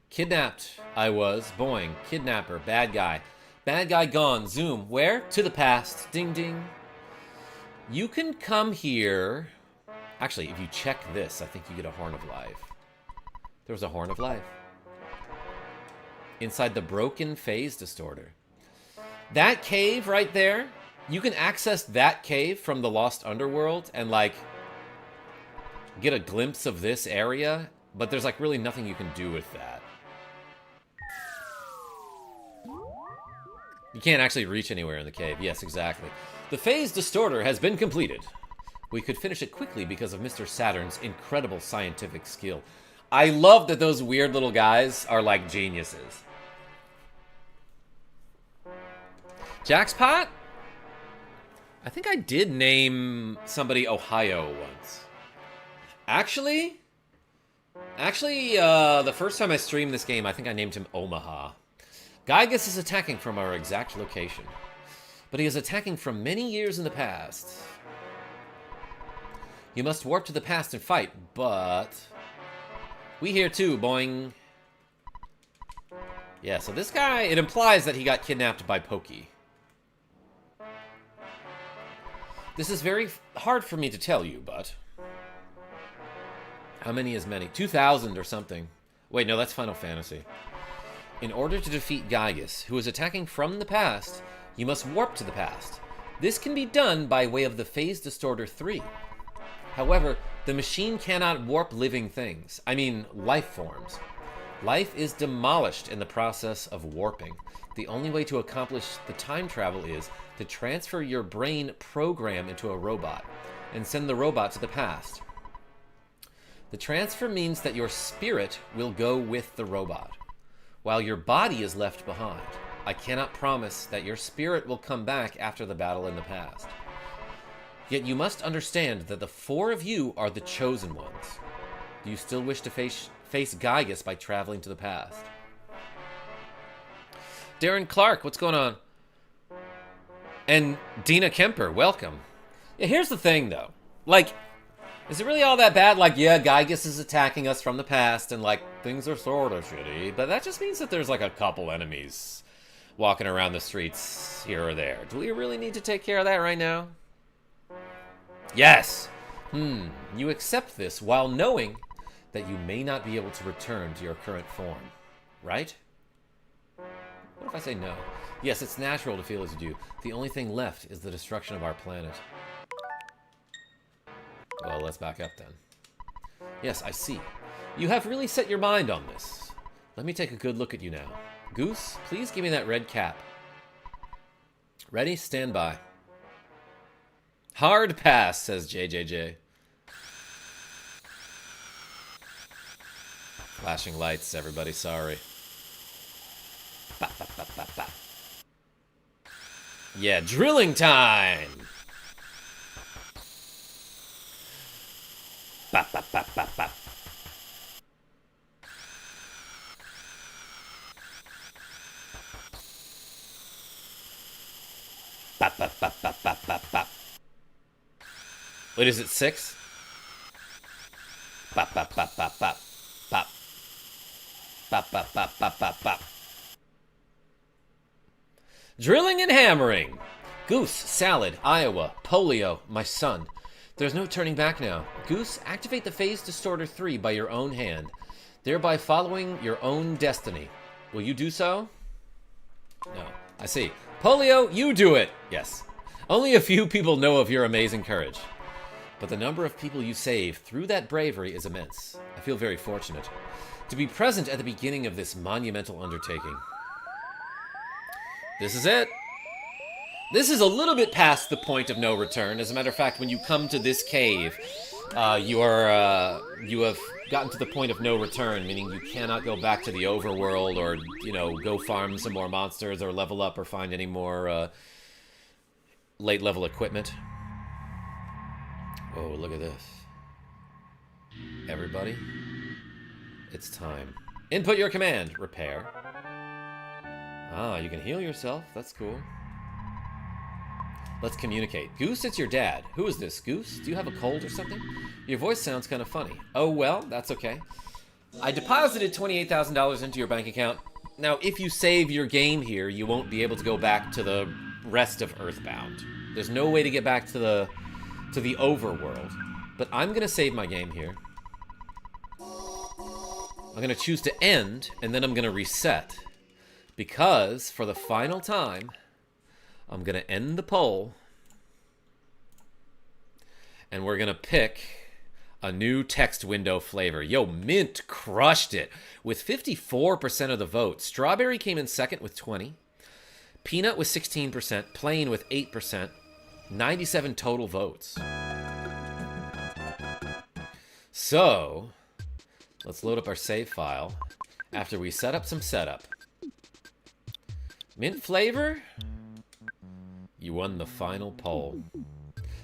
Kidnapped, I was. Boing. Kidnapper. Bad guy. Bad guy gone. Zoom. Where? To the past. Ding, ding. You can come here. Actually, if you check this, I think you get a Horn of Life. There was a Horn of Life. Inside the broken phase distorter. That cave right there, you can access that cave from the Lost Underworld and, like, get a glimpse of this area, but there's, like, really nothing you can do with that. You can't actually reach anywhere in the cave. Yes, exactly. The phase distorter has been completed. We could finish it quickly because of Mr. Saturn's incredible scientific skill. I love that those weird little guys are like geniuses. Jackspot? I think I did name somebody Ohio once. Actually, the first time I streamed this game, I think I named him Omaha. Giygas is attacking from our exact location, but he is attacking from many years in the past. You must warp to the past and fight, but we here too, boing. Yeah, so this guy, it implies that he got kidnapped by Pokey. This is very hard for me to tell you, but how many is many? 2,000 or something. Wait, no, that's Final Fantasy. In order to defeat Giygas, who is attacking from the past, you must warp to the past. This can be done by way of the Phase Distorter 3. However, the machine cannot warp living things. I mean, life forms. Life is demolished in the process of warping. The only way to accomplish the time travel is to transfer your brain program into a robot and send the robot to the past. The transfer means that your spirit will go with the robot, while your body is left behind. I cannot promise that your spirit will come back after the battle in the past. Yet you must understand that the four of you are the chosen ones. Do you still wish to face Giygas by traveling to the past? Darren Clark, what's going on? And Dina Kemper, welcome. Yeah, here's the thing, though. Like, is it really all that bad? Like, yeah, Giygas is attacking us from the past, and, like, things are sort of shitty. But that just means that there's, like, a couple enemies walking around the streets here or there. Do we really need to take care of that right now? Yes! You accept this while knowing that you may not be able to return to your current form. Right? What if I say no? Yes, it's natural to feel as you do. The only thing left is the destruction of our planet. Well, let's back up then. Yes, I see. You have really set your mind on this. Let me take a good look at you now. Goose, please give me that red cap. Ready? Stand by. Hard pass, says JJJ. Flashing lights, everybody, sorry. Bop, bop, bop, bop, bop. Yeah, drilling time! Bop, bop, bop, bop, bop. Bop, bop, bop, bop, bop, bop, bop. Wait, is it 6? Bop, bop, bop, bop, bop. Bop. Bop, bop, bop, bop, bop, bop. Drilling and hammering. Goose, salad, Iowa, polio, my son. There's no turning back now. Goose, activate the Phase Distorter 3 by your own hand, thereby following your own destiny. Will you do so? No. I see. Polio, you do it! Yes. Only a few people know of your amazing courage. But the number of people you save through that bravery is immense. I feel very fortunate to be present at the beginning of this monumental undertaking. This is it. This is a little bit past the point of no return. As a matter of fact, when you come to this cave, You have gotten to the point of no return, meaning you cannot go back to the overworld or, you know, go farm some more monsters or level up or find any more late level equipment. Oh, look at this. Everybody, it's time. Input your command. Repair. Ah, you can heal yourself. That's cool. Let's communicate. Goose, it's your dad. Who is this, Goose? Do you have a cold or something? Your voice sounds kind of funny. Oh, well, that's okay. I deposited $28,000 into your bank account. Now, if you save your game here, you won't be able to go back to the rest of EarthBound. There's no way to get back to the overworld. But I'm going to save my game here. I'm going to choose to end, and then I'm going to reset. Because, for the final time, I'm going to end the poll. And we're going to pick a new text window flavor. Yo, mint crushed it with 54% of the vote. Strawberry came in second with 20. Peanut with 16%. Plain with 8%. 97 total votes. So, let's load up our save file after we set up some setup. Mint flavor? You won the final poll.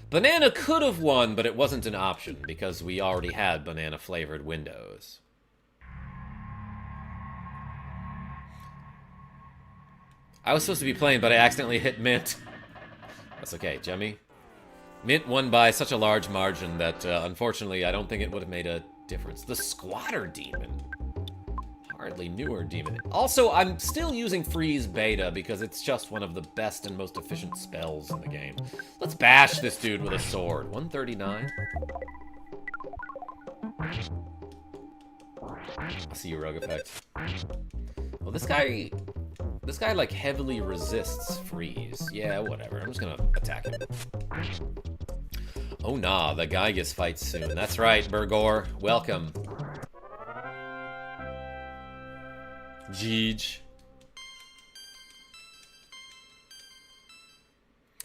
Banana could have won, but it wasn't an option because we already had banana-flavored windows. I was supposed to be playing, but I accidentally hit mint. That's okay, Jemmy. Mint won by such a large margin that, unfortunately, I don't think it would have made a difference. The Squatter Demon. Hardly newer demon. Also, I'm still using Freeze Beta because it's just one of the best and most efficient spells in the game. Let's bash this dude with a sword. 139. I see your rogue effect. Well, this guy like heavily resists freeze. Yeah, whatever. I'm just gonna attack him. Oh nah, the Giygas fights soon. That's right, Burgor. Welcome. Jeej.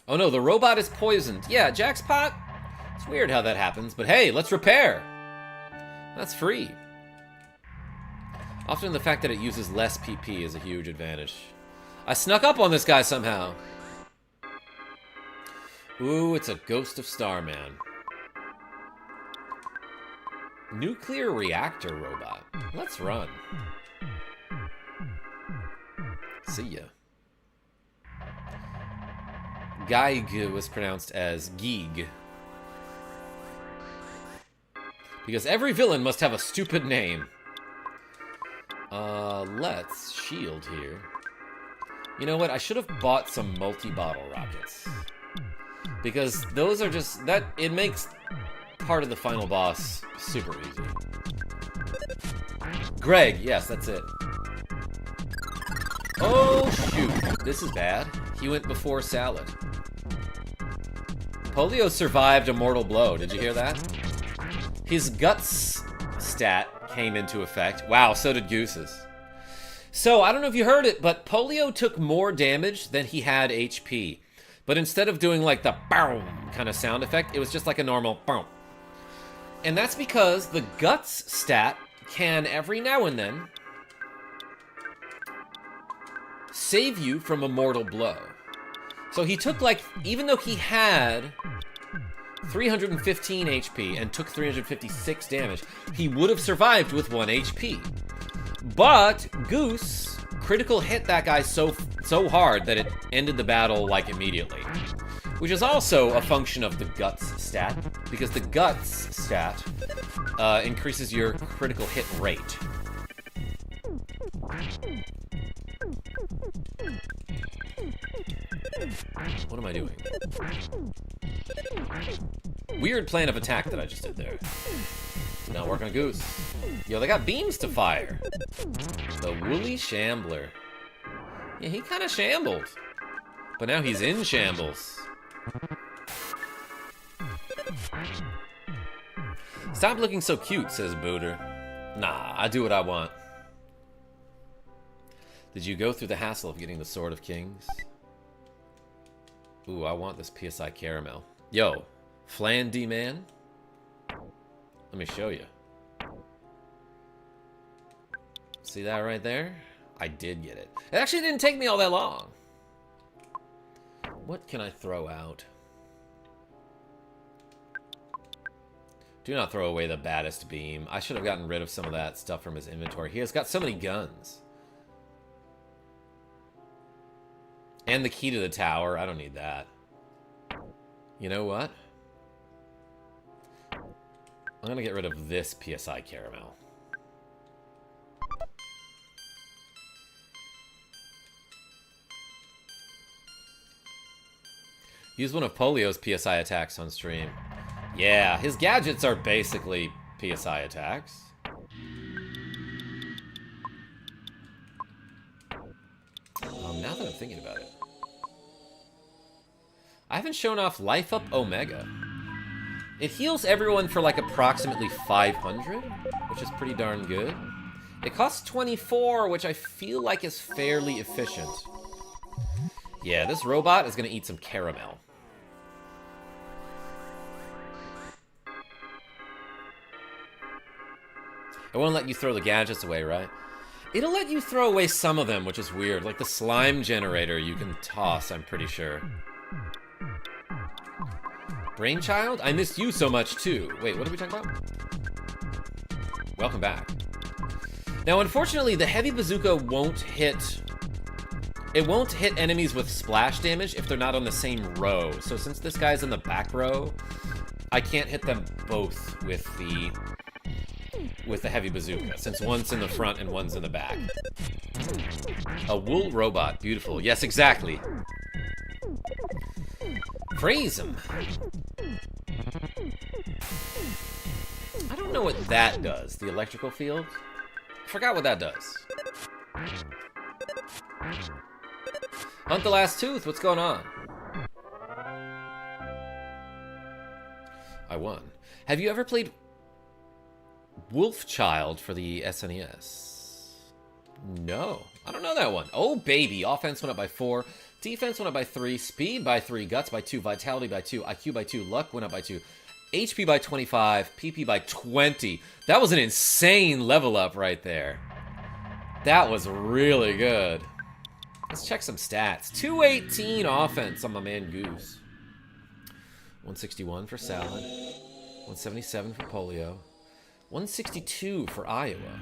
Oh no, the robot is poisoned. Yeah, Jack's pot. It's weird how that happens, but hey, let's repair. That's free. Often the fact that it uses less PP is a huge advantage. I snuck up on this guy somehow. Ooh, it's a Ghost of Starman. Nuclear reactor robot. Let's run. See ya. Giyg was pronounced as Geeg. Because every villain must have a stupid name. Let's shield here. You know what? I should have bought some multi-bottle rockets. Because those are just... it makes part of the final boss super easy. Greg, yes, that's it. Oh, shoot. This is bad. He went before Salad. Polio survived a mortal blow. Did you hear that? His guts stat came into effect. Wow, so did Goose's. So, I don't know if you heard it, but Polio took more damage than he had HP. But instead of doing like the boom kind of sound effect, it was just like a normal boom. And that's because the guts stat can, every now and then, save you from a mortal blow. So he took like, even though he had 315 HP and took 356 damage, he would have survived with 1 HP. But Goose critical hit that guy so hard that it ended the battle like immediately. Which is also a function of the guts stat, because the guts stat increases your critical hit rate. What am I doing? Weird plan of attack that I just did there. Did not work on Goose. Yo, they got beams to fire. The Woolly Shambler. Yeah, he kind of shambled. But now he's in shambles. Stop looking so cute, says Booter. Nah, I do what I want. Did you go through the hassle of getting the Sword of Kings? Ooh, I want this PSI caramel. Yo, Flandy man. Let me show you. See that right there? I did get it. It actually didn't take me all that long. What can I throw out? Do not throw away the baddest beam. I should have gotten rid of some of that stuff from his inventory. He has got so many guns. And the key to the tower. I don't need that. You know what? I'm going to get rid of this PSI caramel. Use one of Polio's PSI attacks on stream. Yeah, his gadgets are basically PSI attacks. Now that I'm thinking about it. I haven't shown off Life Up Omega. It heals everyone for like approximately 500, which is pretty darn good. It costs 24, which I feel like is fairly efficient. Yeah, this robot is gonna eat some caramel. It won't let you throw the gadgets away, right? It'll let you throw away some of them, which is weird. Like the slime generator you can toss, I'm pretty sure. Brainchild? I missed you so much, too. Wait, what are we talking about? Welcome back. Now, unfortunately, the heavy bazooka won't hit... It won't hit enemies with splash damage if they're not on the same row. So since this guy's in the back row, I can't hit them both with the heavy bazooka, since one's in the front and one's in the back. A wool robot. Beautiful. Yes, exactly. Freeze him. I don't know what that does. The electrical field? I forgot what that does. Hunt the last tooth. What's going on? I won. Have you ever played Wolfchild for the SNES? No. I don't know that one. Oh, baby. Offense went up by 4. Defense went up by 3. Speed by 3. Guts by 2. Vitality by 2. IQ by 2. Luck went up by 2. HP by 25. PP by 20. That was an insane level up right there. That was really good. Let's check some stats. 218 offense on my man Goose. 161 for Salad. 177 for Polio. 162 for Iowa.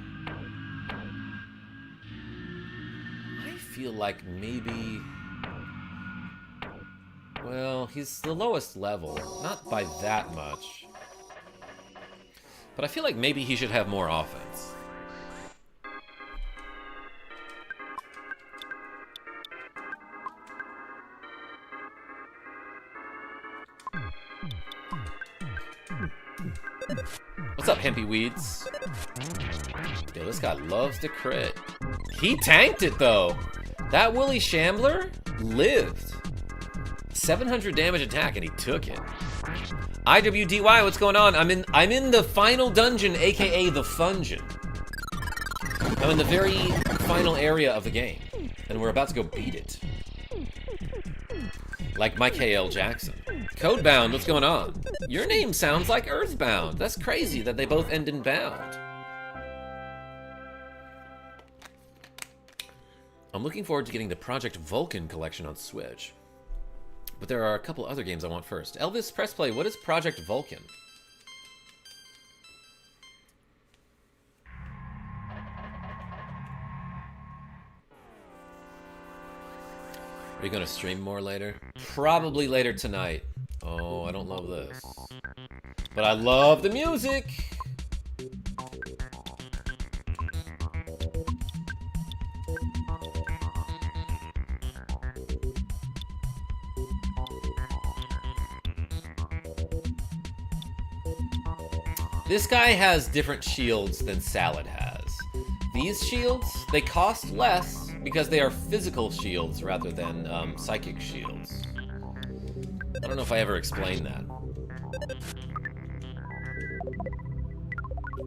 I feel like maybe... Well, he's the lowest level. Not by that much. But I feel like maybe he should have more offense. What's up, Hempy Weeds? Yo, this guy loves to crit. He tanked it, though. That Willy Shambler lived. 700 damage attack, and he took it. IWDY, what's going on? I'm in the final dungeon, aka the Fungeon. I'm in the very final area of the game, and we're about to go beat it. Like Michael Jackson. Codebound, what's going on? Your name sounds like EarthBound. That's crazy that they both end in bound. I'm looking forward to getting the Project Vulcan collection on Switch. But there are a couple other games I want first. Elvis Press Play, what is Project Vulcan? Are you going to stream more later? Probably later tonight. Oh, I don't love this. But I love the music! This guy has different shields than Salad has. These shields, they cost less because they are physical shields rather than psychic shields. I don't know if I ever explained that.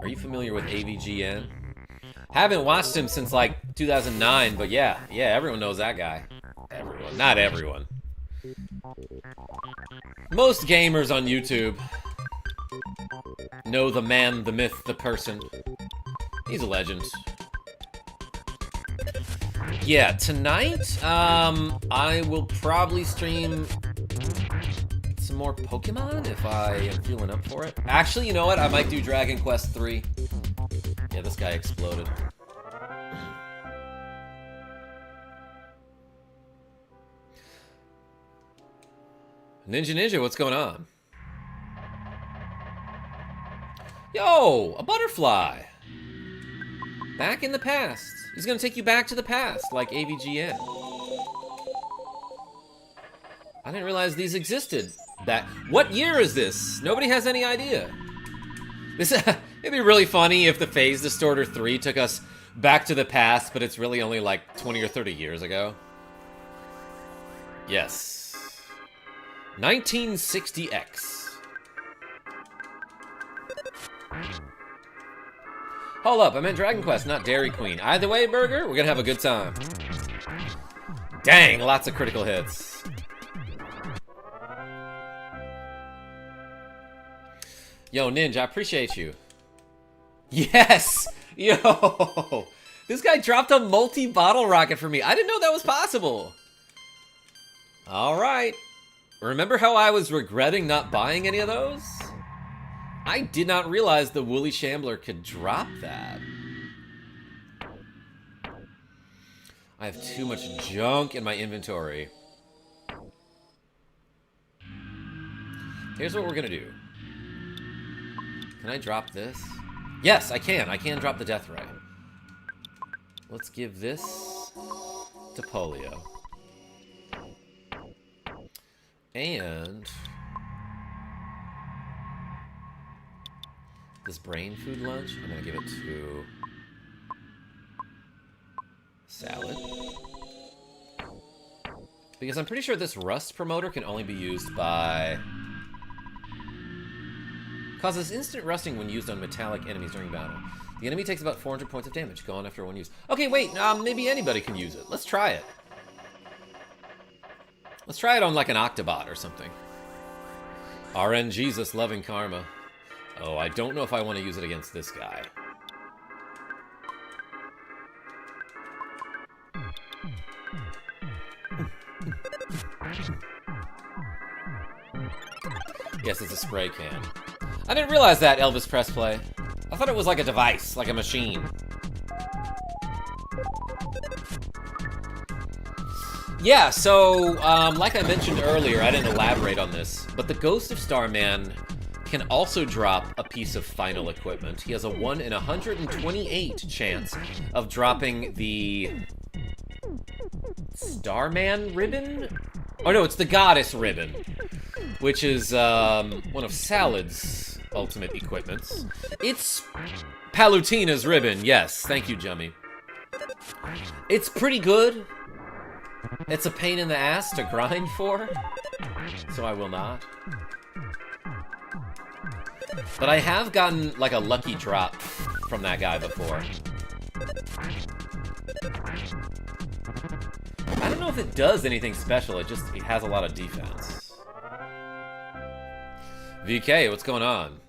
Are you familiar with AVGN? Haven't watched him since like 2009, but yeah, everyone knows that guy. Everyone, not everyone. Most gamers on YouTube know the man, the myth, the person. He's a legend. Yeah, tonight, I will probably stream some more Pokemon if I am feeling up for it. Actually, you know what? I might do Dragon Quest 3. Yeah, this guy exploded. Ninja, what's going on? Yo, a butterfly! Back in the past. He's gonna take you back to the past, like AVGN. I didn't realize these existed. What year is this? Nobody has any idea. It'd be really funny if the Phase Distorter 3 took us back to the past, but it's really only like 20 or 30 years ago. Yes. 1960X. Hold up, I meant Dragon Quest, not Dairy Queen. Either way, Burger, we're gonna have a good time. Dang, lots of critical hits. Yo, Ninja, I appreciate you. Yes! Yo! This guy dropped a multi-bottle rocket for me. I didn't know that was possible. Alright. Remember how I was regretting not buying any of those? I did not realize the Woolly Shambler could drop that. I have too much junk in my inventory. Here's what we're gonna do. Can I drop this? Yes, I can. I can drop the Death Ray. Let's give this to Polio. And this brain food lunch, I'm gonna give it to Salad. Because I'm pretty sure this rust promoter can only be used by... Causes instant rusting when used on metallic enemies during battle. The enemy takes about 400 points of damage, gone after one use. Okay, wait, maybe anybody can use it. Let's try it. Let's try it on like an Octobot or something. RN Jesus loving Karma. Oh, I don't know if I want to use it against this guy. Yes, it's a spray can. I didn't realize that, Elvis Press Play. I thought it was like a device, like a machine. Yeah, so, like I mentioned earlier, I didn't elaborate on this, but the Ghost of Starman can also drop a piece of final equipment. He has a 1 in 128 chance of dropping the Starman ribbon? Oh no, it's the Goddess ribbon, which is one of Salad's ultimate equipments. It's Palutina's ribbon, yes, thank you, Jummy. It's pretty good. It's a pain in the ass to grind for, so I will not. But I have gotten, like, a lucky drop from that guy before. I don't know if it does anything special, it has a lot of defense. VK, what's going on?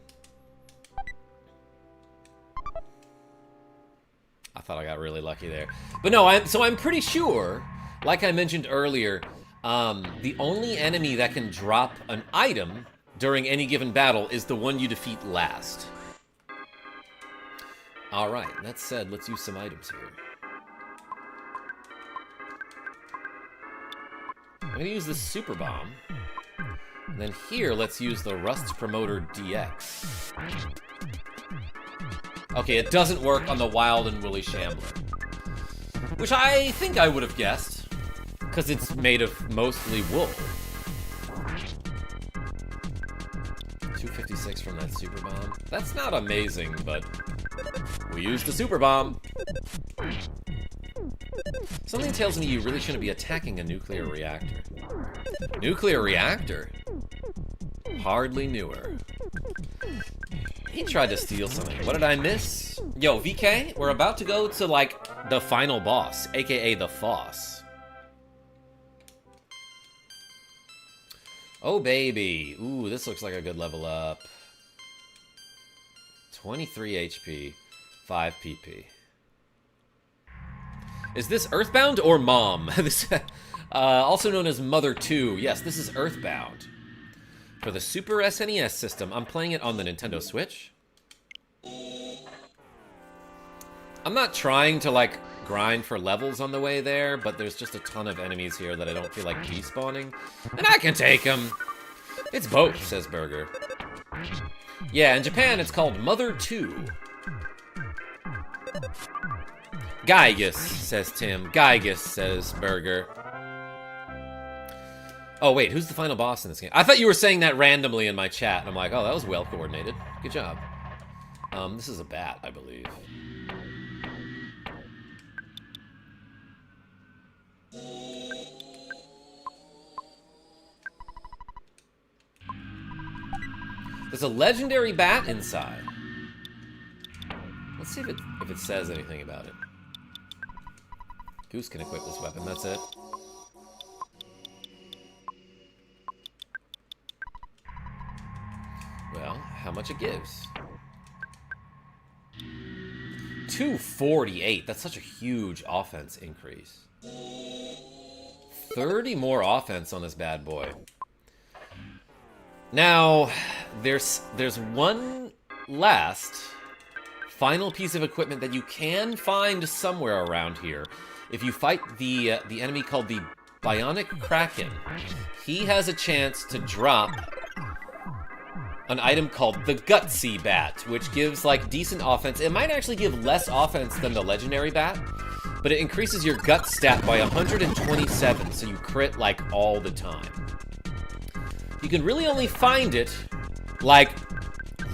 I thought I got really lucky there. But no, I'm pretty sure, like I mentioned earlier, the only enemy that can drop an item during any given battle is the one you defeat last. Alright, that said, let's use some items here. I'm gonna use the Super Bomb. And then here, let's use the Rust Promoter DX. Okay, it doesn't work on the Wild and Woolly Shambler. Which I think I would have guessed, because it's made of mostly wool. 256 from that Super Bomb. That's not amazing, but we used the Super Bomb. Something tells me you really shouldn't be attacking a nuclear reactor. Nuclear reactor? Hardly knew her. He tried to steal something. What did I miss? Yo, VK, we're about to go to, like, the final boss, aka the Foss. Oh, baby. Ooh, this looks like a good level up. 23 HP, 5 PP. Is this EarthBound or Mom? This, also known as Mother 2. Yes, this is EarthBound. For the Super SNES system. I'm playing it on the Nintendo Switch. I'm not trying to, like, grind for levels on the way there, but there's just a ton of enemies here that I don't feel like despawning. And I can take them! It's both, says Burger. Yeah, in Japan it's called Mother 2. Giygas, says Tim. Giygas, says Burger. Oh, wait, who's the final boss in this game? I thought you were saying that randomly in my chat, and I'm like, oh, that was well coordinated. Good job. This is a bat, I believe. There's a legendary bat inside. Let's see if it says anything about it. Goose can equip this weapon, that's it. Well, how much it gives. 248, that's such a huge offense increase. 30 more offense on this bad boy. Now, there's one last final piece of equipment that you can find somewhere around here. If you fight the enemy called the Bionic Kraken, he has a chance to drop an item called the Gutsy Bat, which gives, like, decent offense. It might actually give less offense than the legendary bat, but it increases your gut stat by 127, so you crit, like, all the time. You can really only find it, like,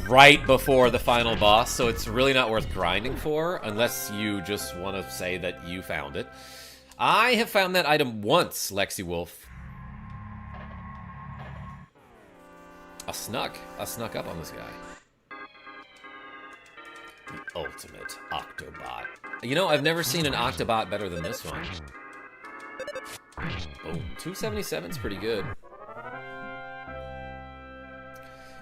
right before the final boss, so it's really not worth grinding for, unless you just want to say that you found it. I have found that item once, Lexi Wolf. I snuck up on this guy. The ultimate Octobot. You know, I've never seen an Octobot better than this one. Oh, 277's pretty good.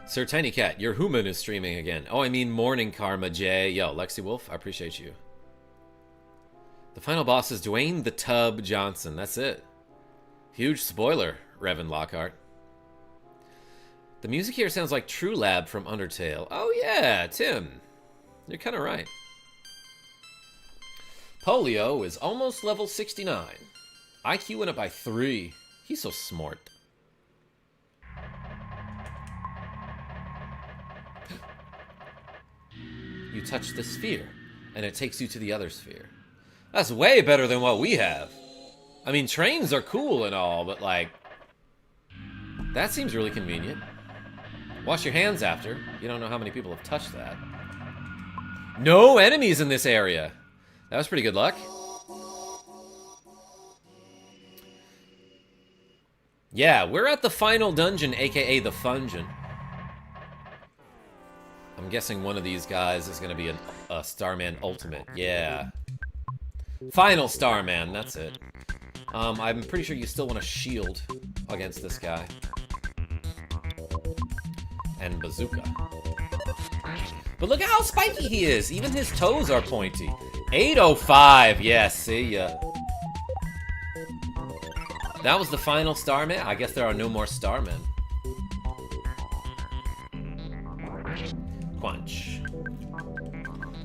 Sir Tiny Cat, your human is streaming again. Oh, I mean morning Karma J. Yo, Lexi Wolf, I appreciate you. The final boss is Dwayne the Tub Johnson. That's it. Huge spoiler, Revan Lockhart. The music here sounds like True Lab from Undertale. Oh yeah, Tim. You're kind of right. Polio is almost level 69. IQ went up by 3. He's so smart. You touch the sphere, and it takes you to the other sphere. That's way better than what we have. I mean, trains are cool and all, but, like, that seems really convenient. Wash your hands after. You don't know how many people have touched that. No enemies in this area. That was pretty good luck. Yeah, we're at the final dungeon, aka the Fungeon. I'm guessing one of these guys is going to be a Starman Ultimate. Yeah. Final Starman, that's it. I'm pretty sure you still want to shield against this guy. And bazooka. But look at how spiky he is. Even his toes are pointy. 805. Yeah, see ya. That was the final Starman? I guess there are no more Starmen. Quench.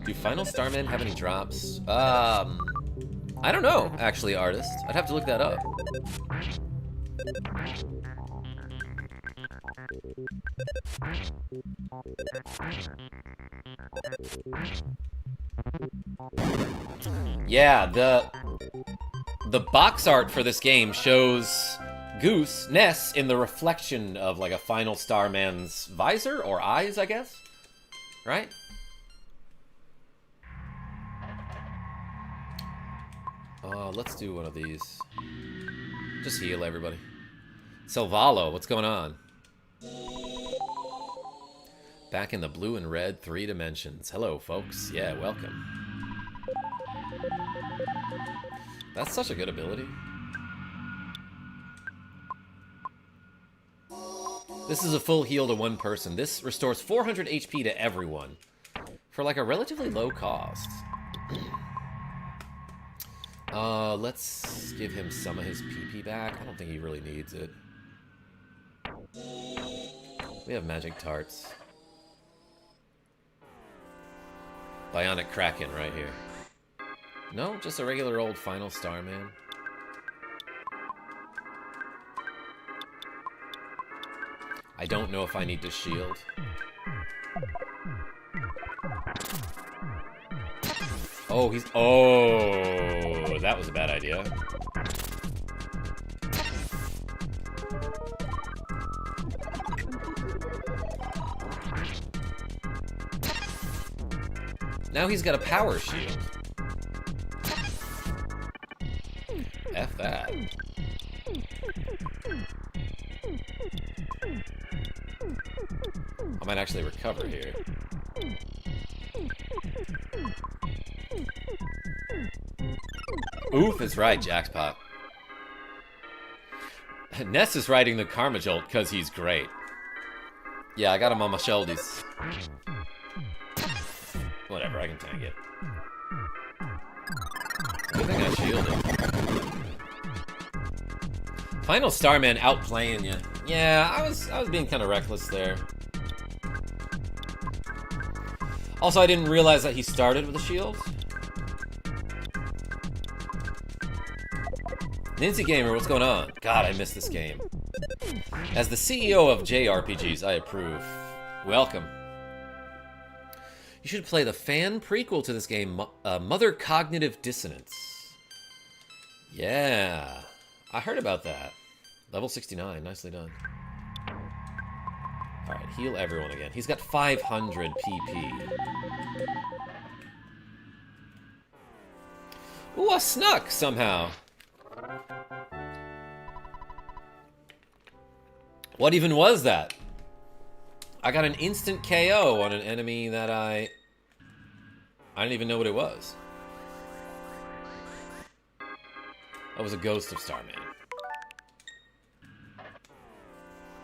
Do final Starmen have any drops? I don't know, actually, artist. I'd have to look that up. Yeah, the box art for this game shows Goose, Ness, in the reflection of, like, a final Starman's visor or eyes, I guess? Right? Let's do one of these. Just heal everybody. Salvalo, what's going on? Back in the blue and red 3 dimensions. Hello, folks. Yeah, welcome. That's such a good ability. This is a full heal to one person. This restores 400 HP to everyone. for like a relatively low cost. Let's give him some of his PP back. I don't think he really needs it. We have magic tarts. Bionic Kraken right here. No, just a regular old Final Star Man. I don't know if I need to shield. Oh, he's... Oh, that was a bad idea. Now he's got a power shield. F that. I might actually recover here. Oof is right, Jackpot. Ness is riding the KarmaJolt because he's great. Yeah, I got him on my shoulders. Whatever, I can tank it. Good thing I shielded. Final Starman outplaying you. Yeah, I was being kind of reckless there. Also, I didn't realize that he started with a shield. Ninja Gamer, what's going on? God, I missed this game. As the CEO of JRPGs, I approve. Welcome. You should play the fan prequel to this game, Mother Cognitive Dissonance. Yeah, I heard about that. Level 69, nicely done. Alright, heal everyone again. He's got 500 PP. Ooh, I snuck somehow. What even was that? I got an instant KO on an enemy that I didn't even know what it was. That was a ghost of Starman.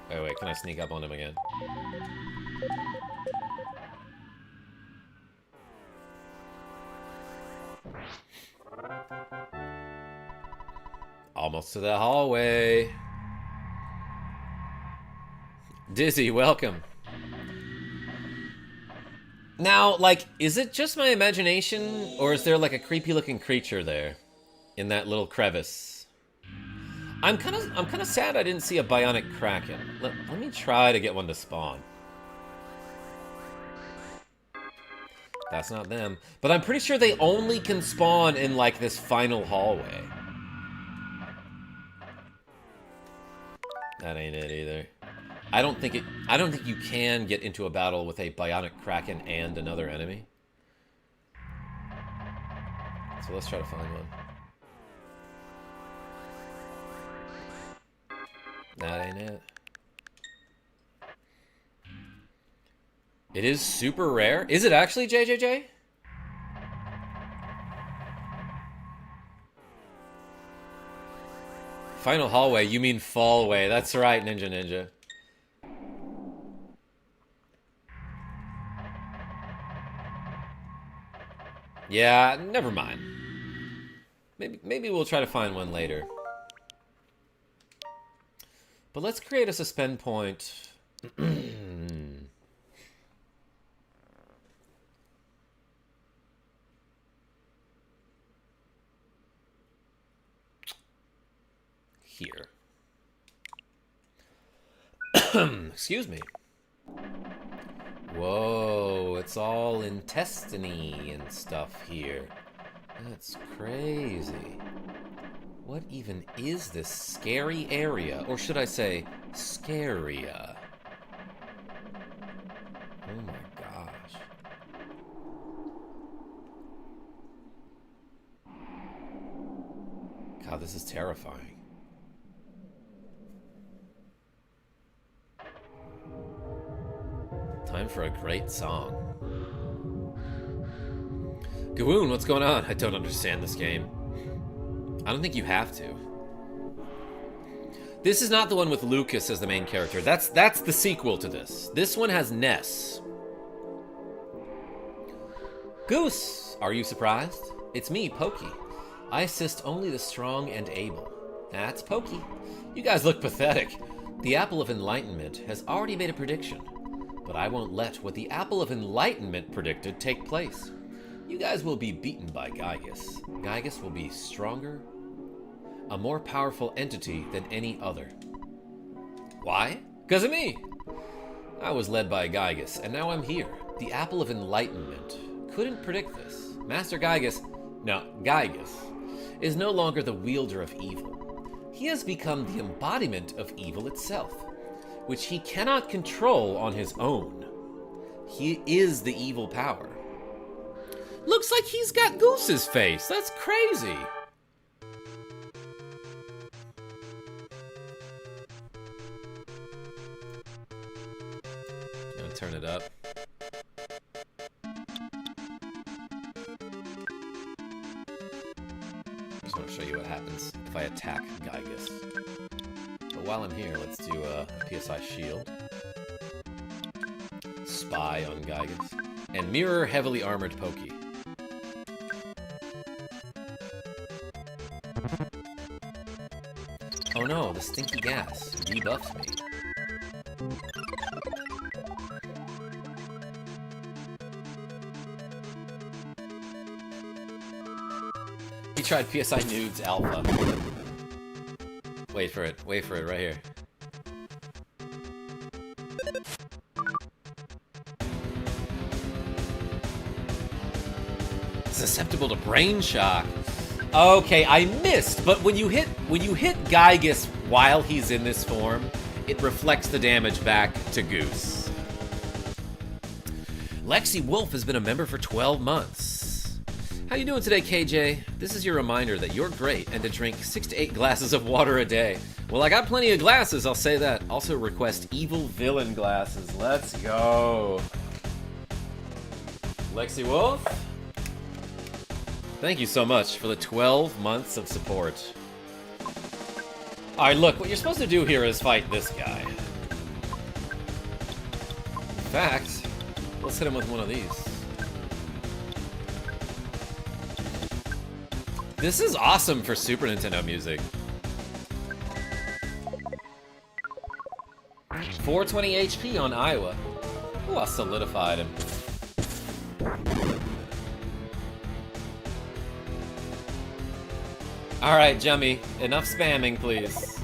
Wait, can I sneak up on him again? Almost to the hallway. Dizzy, welcome. Now, like, is it just my imagination, or is there like a creepy looking creature there in that little crevice? I'm kind of sad I didn't see a bionic kraken. Let me try to get one to spawn. That's not them, but I'm pretty sure they only can spawn in like this final hallway. That ain't it either. I don't think you can get into a battle with a bionic kraken and another enemy. So let's try to find one. That ain't it. It is super rare. Is it actually, JJJ? Final hallway, you mean fallway. That's right, Ninja. Yeah, never mind. Maybe we'll try to find one later. But let's create a suspend point. Here. Excuse me. Whoa, it's all intestine-y and stuff here. That's crazy. What even is this scary area? Or should I say, scaria? Oh my gosh. God, this is terrifying. Time for a great song. Gawoon, what's going on? I don't understand this game. I don't think you have to. This is not the one with Lucas as the main character. That's the sequel to this. This one has Ness. Goose, are you surprised? It's me, Pokey. I assist only the strong and able. That's Pokey. You guys look pathetic. The Apple of Enlightenment has already made a prediction, but I won't let what the Apple of Enlightenment predicted take place. You guys will be beaten by Giygas. Giygas will be stronger, a more powerful entity than any other. Why? Because of me! I was led by Giygas, and now I'm here. The Apple of Enlightenment couldn't predict this. Master Giygas, is no longer the wielder of evil. He has become the embodiment of evil itself, which he cannot control on his own. He is the evil power. Looks like he's got Goose's face. That's crazy. I'm gonna turn it up. Just want to show you what happens if I attack Giygas. But while I'm here, let's do a PSI shield. Spy on Giygas. And mirror heavily armored Pokey. Oh no, the stinky gas debuffs me. He tried PSI Nudes Alpha. Wait for it right here. Susceptible to brain shock. Okay, I missed, but when you hit Giygas while he's in this form, it reflects the damage back to Goose. Lexi Wolf has been a member for 12 months. How you doing today, KJ? This is your reminder that you're great and to drink 6 to 8 glasses of water a day. Well, I got plenty of glasses, I'll say that. Also request evil villain glasses. Let's go. Lexi Wolf? Thank you so much for the 12 months of support. Alright, look, what you're supposed to do here is fight this guy. In fact, let's hit him with one of these. This is awesome for Super Nintendo music. 420 HP on Iowa. Ooh, I solidified him. Alright, Jummy. Enough spamming, please.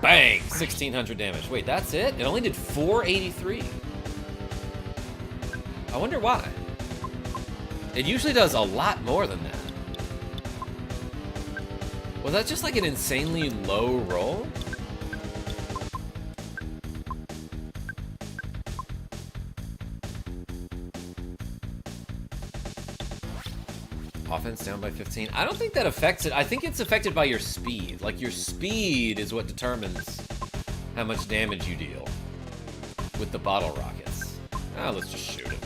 Bang! 1600 damage. Wait, that's it? It only did 483. I wonder why. It usually does a lot more than that. Was that just like an insanely low roll? Offense down by 15. I don't think that affects it. I think it's affected by your speed. Like, your speed is what determines how much damage you deal with the bottle rockets. Ah, let's just shoot it.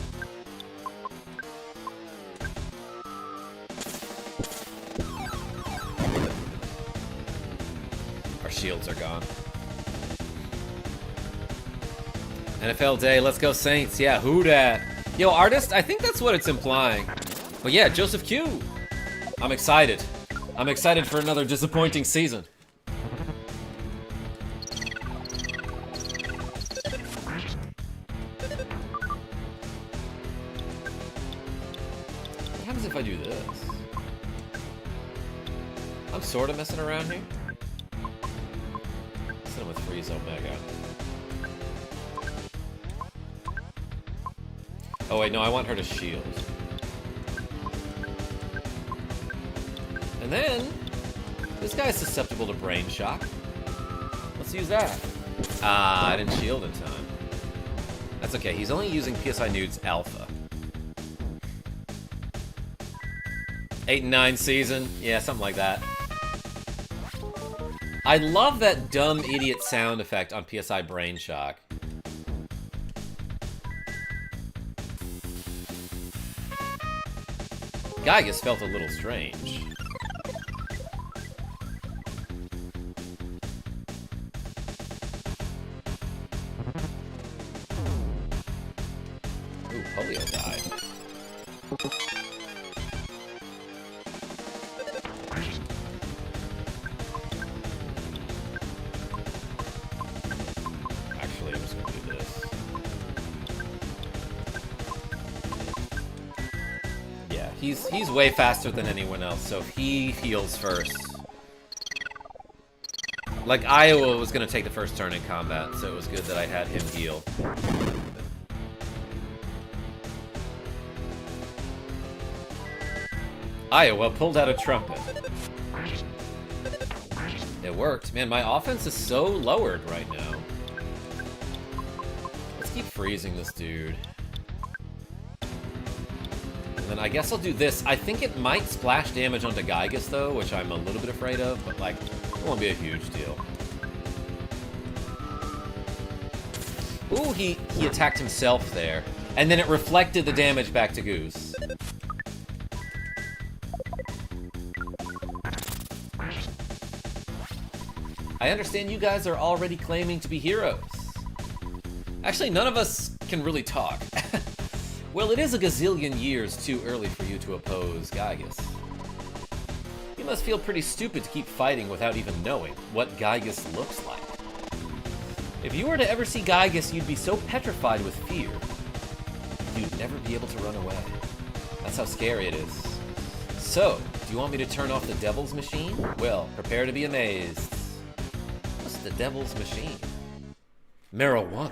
Our shields are gone. NFL Day, let's go Saints. Yeah, who dat? Yo, artist, I think that's what it's implying. But yeah, Joseph Q. I'm excited. I'm excited for another disappointing season. What happens if I do this? I'm sort of messing around here. Let's hit him with Freeze Omega. Oh wait, no, I want her to shield. And then, this guy's susceptible to brain shock. Let's use that. Ah, I didn't shield in time. That's okay, he's only using PSI Nudes Alpha. 8 and 9 season? Yeah, something like that. I love that dumb idiot sound effect on PSI Brain Shock. Giygas felt a little strange. Ooh, Polio died. Actually, I'm just gonna do this. Yeah, he's way faster than anyone else, so he heals first. Like, Iowa was gonna take the first turn in combat, so it was good that I had him heal. Iowa pulled out a trumpet. It worked. Man, my offense is so lowered right now. Let's keep freezing this dude. And then I guess I'll do this. I think it might splash damage onto Giygas, though, which I'm a little bit afraid of, but, like, it won't be a huge deal. Ooh, he attacked himself there. And then it reflected the damage back to Goose. I understand you guys are already claiming to be heroes. Actually, none of us can really talk. Well, it is a gazillion years too early for you to oppose Giygas. You must feel pretty stupid to keep fighting without even knowing what Giygas looks like. If you were to ever see Giygas, you'd be so petrified with fear, you'd never be able to run away. That's how scary it is. So, do you want me to turn off the devil's machine? Well, prepare to be amazed. What's the devil's machine? Marijuana.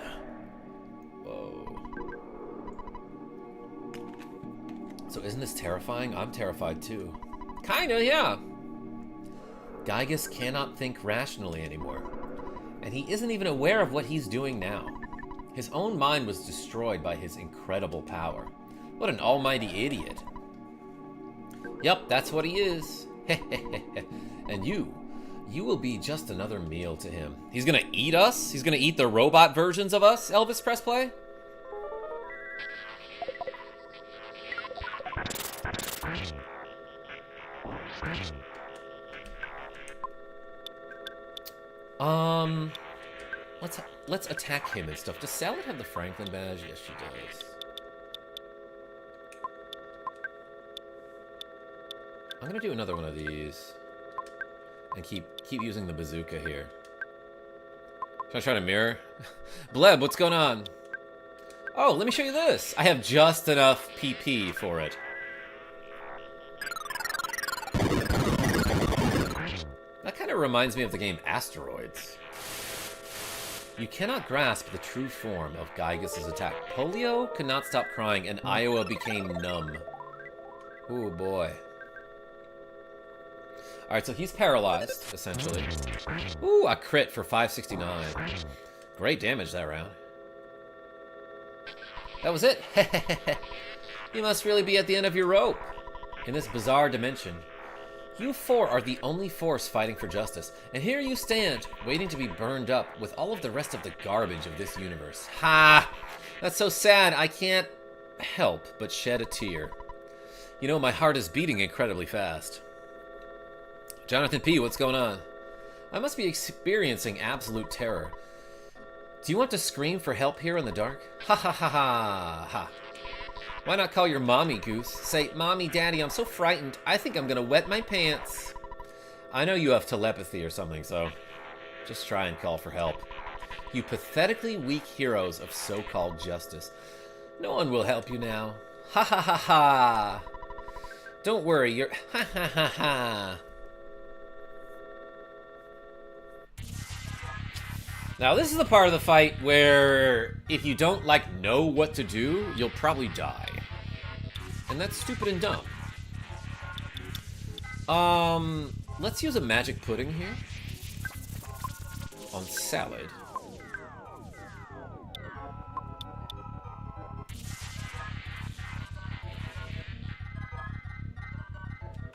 Whoa. So isn't this terrifying? I'm terrified too. Kinda, yeah. Giygas cannot think rationally anymore. And he isn't even aware of what he's doing now. His own mind was destroyed by his incredible power. What an almighty idiot. Yup, that's what he is. And you will be just another meal to him. He's gonna eat us? He's gonna eat the robot versions of us? Elvis, press play? Let's attack him and stuff. Does Salad have the Franklin badge? Yes, she does. I'm gonna do another one of these. And keep using the bazooka here. Should I try to mirror? Bleb, what's going on? Oh, let me show you this. I have just enough PP for it. That kind of reminds me of the game Asteroids. You cannot grasp the true form of Giygas' attack. Polio could not stop crying, and Iowa became numb. Ooh, boy. Alright, so he's paralyzed, essentially. Ooh, a crit for 569. Great damage that round. That was it. You must really be at the end of your rope. In this bizarre dimension, you four are the only force fighting for justice. And here you stand, waiting to be burned up with all of the rest of the garbage of this universe. Ha! That's so sad, I can't help but shed a tear. You know, my heart is beating incredibly fast. Jonathan P., what's going on? I must be experiencing absolute terror. Do you want to scream for help here in the dark? Ha ha ha ha ha. Why not call your mommy, Goose? Say, Mommy, Daddy, I'm so frightened. I think I'm gonna wet my pants. I know you have telepathy or something, so just try and call for help. You pathetically weak heroes of so-called justice. No one will help you now. Ha ha ha ha. Don't worry, you're ha ha ha ha. Now, this is the part of the fight where if you don't, like, know what to do, you'll probably die. And that's stupid and dumb. Let's use a magic pudding here. On Salad.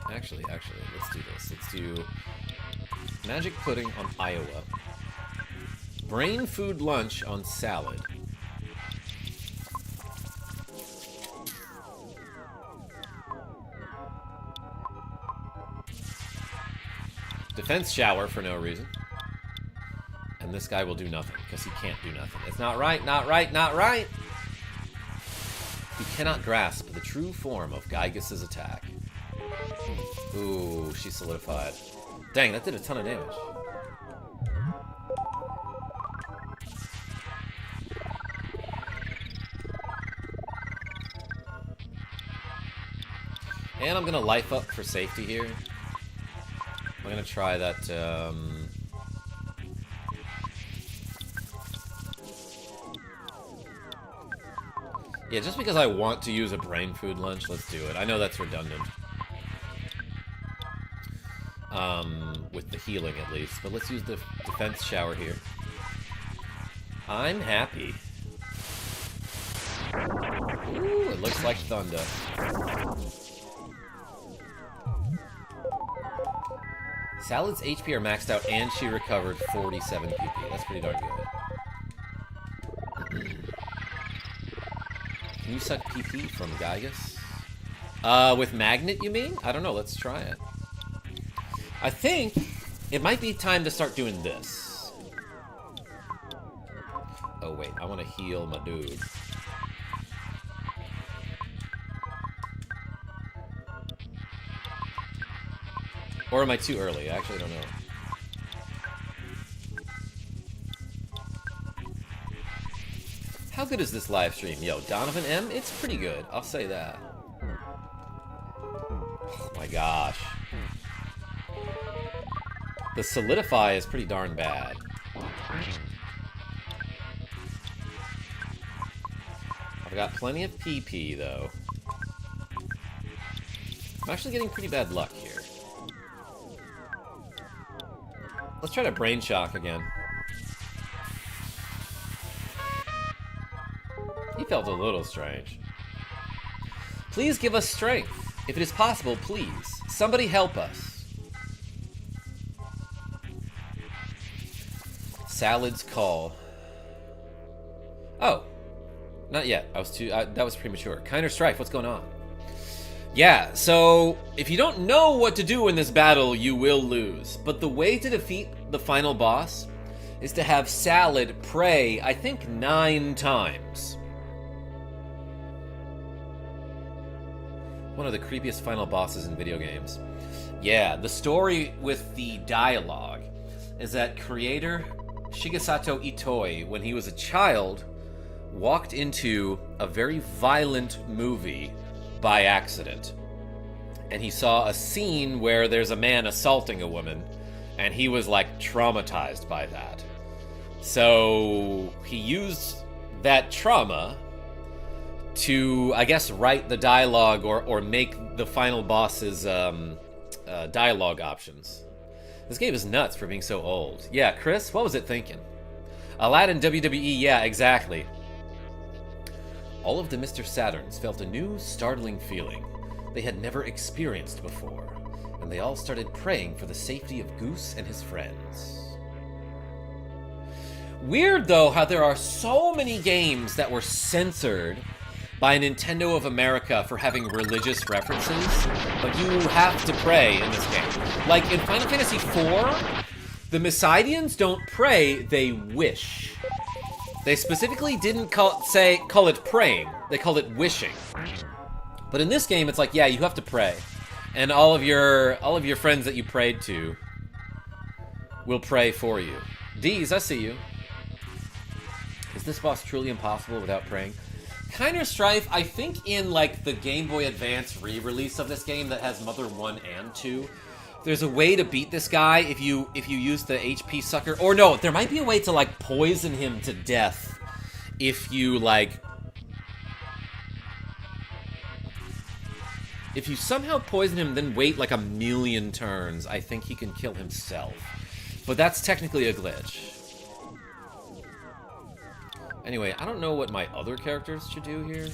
Actually, let's do this. Let's do magic pudding on Iowa. Brain food lunch on Salad. Defense shower for no reason. And this guy will do nothing, because he can't do nothing. It's not right, not right, not right! You cannot grasp the true form of Giygas' attack. Ooh, she solidified. Dang, that did a ton of damage. And I'm gonna life up for safety here. I'm gonna try that, yeah, just because I want to use a brain food lunch, let's do it. I know that's redundant. With the healing at least, but let's use the defense shower here. I'm happy. Ooh, it looks like thunder. Salad's HP are maxed out and she recovered 47 PP. That's pretty darn good. Can you suck PP from Giygas? With Magnet, you mean? I don't know. Let's try it. I think it might be time to start doing this. Oh, wait. I want to heal my dude. Or am I too early? I actually don't know. How good is this live stream? Yo, Donovan M? It's pretty good. I'll say that. Oh my gosh. The solidify is pretty darn bad. I've got plenty of PP, though. I'm actually getting pretty bad luck here. Let's try to brain shock again. He felt a little strange. Please give us strength. If it is possible, please. Somebody help us. Salad's call. Oh. Not yet. I was too... that was premature. Kinder Strife, what's going on? Yeah, so if you don't know what to do in this battle, you will lose. But the way to defeat the final boss is to have Salad pray, I think, 9 times. One of the creepiest final bosses in video games. Yeah, the story with the dialogue is that creator Shigesato Itoi, when he was a child, walked into a very violent movie by accident. And he saw a scene where there's a man assaulting a woman, and he was like traumatized by that. So he used that trauma to, I guess, write the dialogue or make the final boss's dialogue options. This game is nuts for being so old. Yeah, Chris, what was it thinking? Aladdin WWE, yeah, exactly. All of the Mr. Saturns felt a new, startling feeling they had never experienced before, and they all started praying for the safety of Goose and his friends. Weird, though, how there are so many games that were censored by Nintendo of America for having religious references, but you have to pray in this game. Like, in Final Fantasy IV, the Messidians don't pray, they wish. They specifically didn't call it praying. They called it wishing. But in this game, it's like, yeah, you have to pray, and all of your friends that you prayed to will pray for you. Deez, I see you. Is this boss truly impossible without praying? Kinder Strife, I think in like the Game Boy Advance re-release of this game that has Mother 1 and 2, there's a way to beat this guy if you use the HP sucker. Or no, there might be a way to like poison him to death if you like... If you somehow poison him, then wait like 1,000,000 turns, I think he can kill himself. But that's technically a glitch. Anyway, I don't know what my other characters should do here.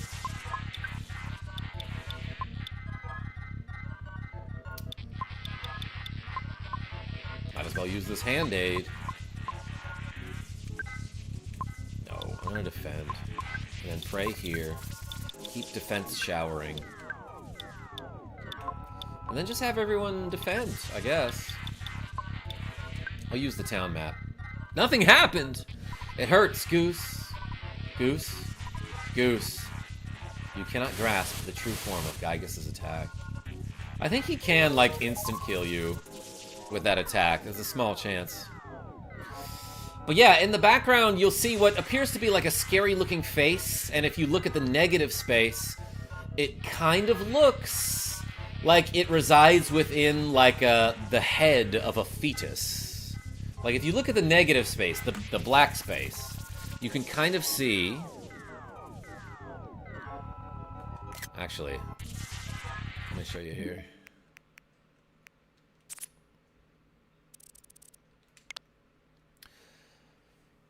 Might as well use this hand-aid. No, I'm gonna defend. And then pray here. Keep defense showering. And then just have everyone defend, I guess. I'll use the town map. Nothing happened! It hurts, Goose. Goose. Goose. You cannot grasp the true form of Giygas' attack. I think he can, like, instant kill you with that attack. There's a small chance. But yeah, in the background, you'll see what appears to be like a scary-looking face, and if you look at the negative space, it kind of looks like it resides within, like, the head of a fetus. Like, if you look at the negative space, the black space, you can kind of see... Actually, let me show you here.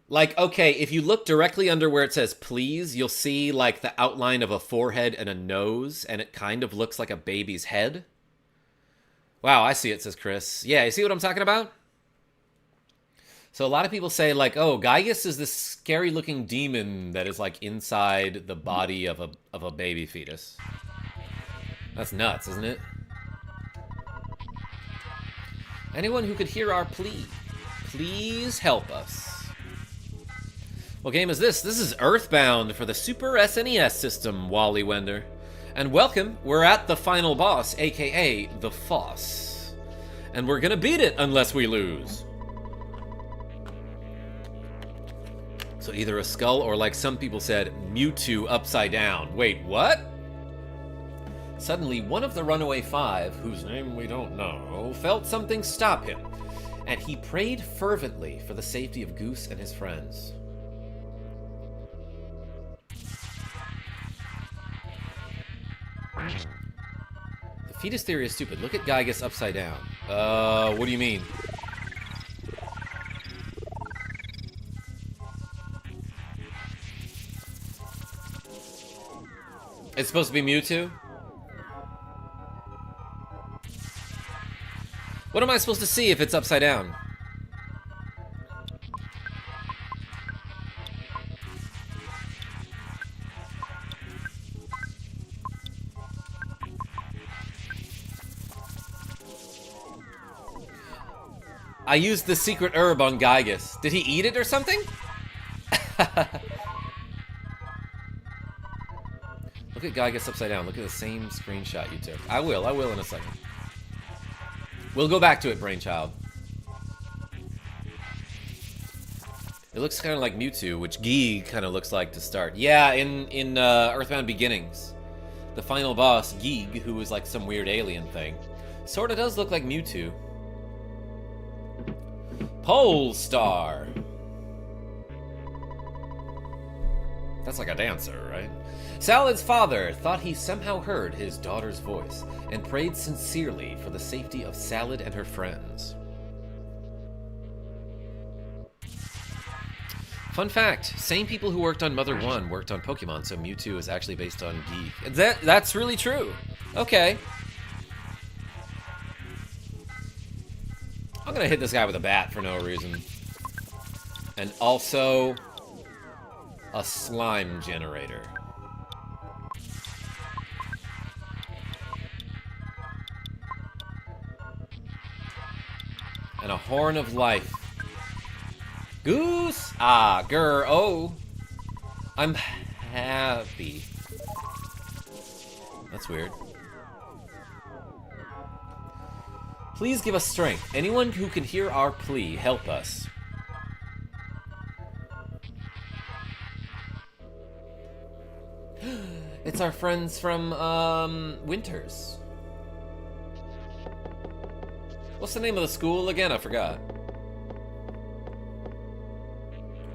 Like, okay, if you look directly under where it says please, you'll see, like, the outline of a forehead and a nose, and it kind of looks like a baby's head. Wow, I see it, says Chris. Yeah, you see what I'm talking about? So a lot of people say, like, oh, Giygas is this scary-looking demon that is, like, inside the body of a baby fetus. That's nuts, isn't it? Anyone who could hear our plea, please help us. What game is this? This is EarthBound for the Super SNES system, Wally Wender. And welcome, we're at the final boss, aka the Foss. And we're gonna beat it unless we lose. So either a skull or, like some people said, Mewtwo upside down. Wait, what? Suddenly, one of the Runaway Five, whose name we don't know, felt something stop him. And he prayed fervently for the safety of Goose and his friends. The fetus theory is stupid. Look at Giygas upside down. What do you mean? It's supposed to be Mewtwo? What am I supposed to see if it's upside down? I used the secret herb on Giygas. Did he eat it or something? Look at Giygas upside down. Look at the same screenshot you took. I will in a second. We'll go back to it, Brainchild. It looks kind of like Mewtwo, which Gi kind of looks like to start. Yeah, in EarthBound Beginnings, the final boss, Geeg, who is like some weird alien thing, sort of does look like Mewtwo. Polestar. That's like a dancer, right? Salad's father thought he somehow heard his daughter's voice and prayed sincerely for the safety of Salad and her friends. Fun fact, same people who worked on Mother 1 worked on Pokemon, so Mewtwo is actually based on Geek. That's really true. Okay. I'm gonna hit this guy with a bat for no reason. And also a slime generator. And a horn of life. Goose! Ah, grr, oh. I'm happy. That's weird. Please give us strength. Anyone who can hear our plea, help us. It's our friends from, Winters. What's the name of the school again? I forgot.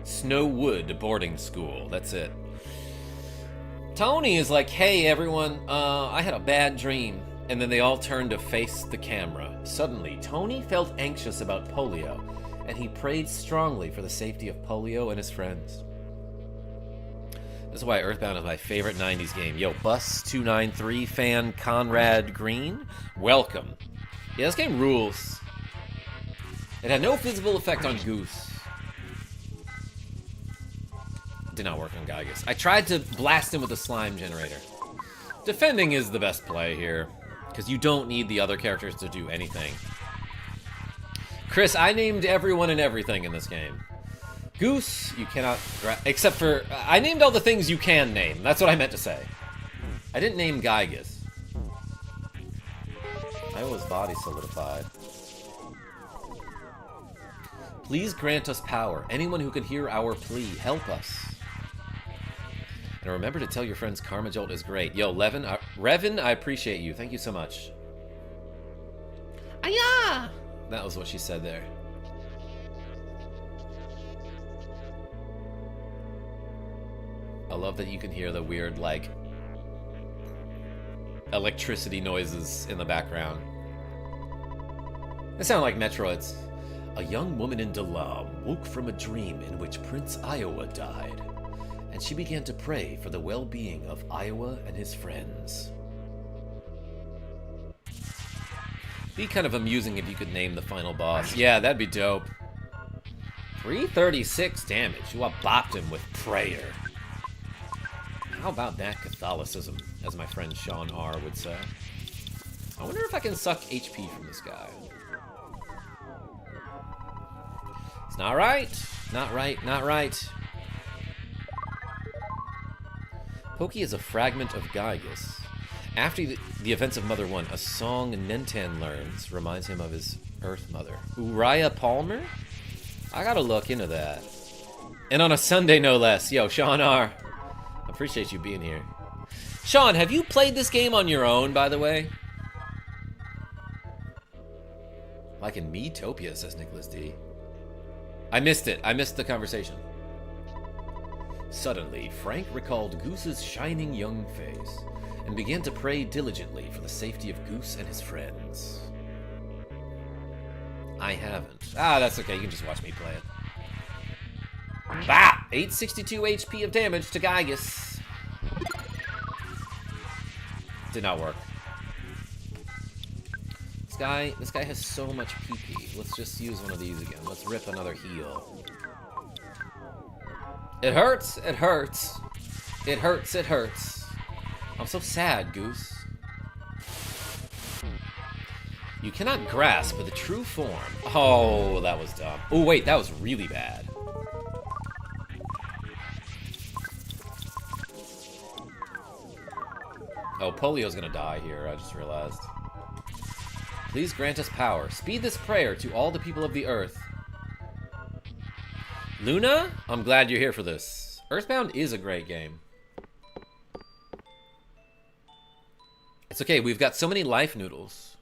Snowwood Boarding School. That's it. Tony is like, hey, everyone, I had a bad dream. And then they all turned to face the camera. Suddenly, Tony felt anxious about Polio, and he prayed strongly for the safety of Polio and his friends. This is why EarthBound is my favorite 90s game. Yo, Bus293 fan Conrad Green, welcome. Yeah, this game rules. It had no visible effect on Goose. Did not work on Giygas. I tried to blast him with a slime generator. Defending is the best play here, because you don't need the other characters to do anything. Chris, I named everyone and everything in this game. Goose, you cannot... except for... I named all the things you can name. That's what I meant to say. I didn't name Giygas. Iowa's body solidified. Please grant us power. Anyone who can hear our plea, help us. And remember to tell your friends KarmaJolt is great. Yo, Revin, I appreciate you. Thank you so much. Aya! That was what she said there. I love that you can hear the weird, like, electricity noises in the background. They sound like Metroids. A young woman in Dalam woke from a dream in which Prince Iowa died, and she began to pray for the well-being of Iowa and his friends. Be kind of amusing if you could name the final boss. Yeah, that'd be dope. 336 damage. You bopped him with prayer. How about that Catholicism, as my friend Sean R. would say. I wonder if I can suck HP from this guy. It's not right. Not right, not right. Pokey is a fragment of Giygas. After the events of Mother 1, a song Nentan learns reminds him of his Earth Mother. Uriah Palmer? I gotta look into that. And on a Sunday, no less. Yo, Sean R. Appreciate you being here. Sean, have you played this game on your own, by the way? Like in Metopia, says Nicholas D. I missed it. I missed the conversation. Suddenly, Frank recalled Goose's shining young face and began to pray diligently for the safety of Goose and his friends. I haven't. Ah, that's okay. You can just watch me play it. Bah! 862 HP of damage to Giygas. Did not work. This guy has so much PP. Let's just use one of these again. Let's rip another heal. It hurts. It hurts. It hurts. It hurts. I'm so sad, Goose. You cannot grasp the true form. Oh, that was dumb. Oh, wait, that was really bad. Oh, Polio's gonna die here, I just realized. Please grant us power. Speed this prayer to all the people of the earth. Luna, I'm glad you're here for this. EarthBound is a great game. It's okay, we've got so many life noodles.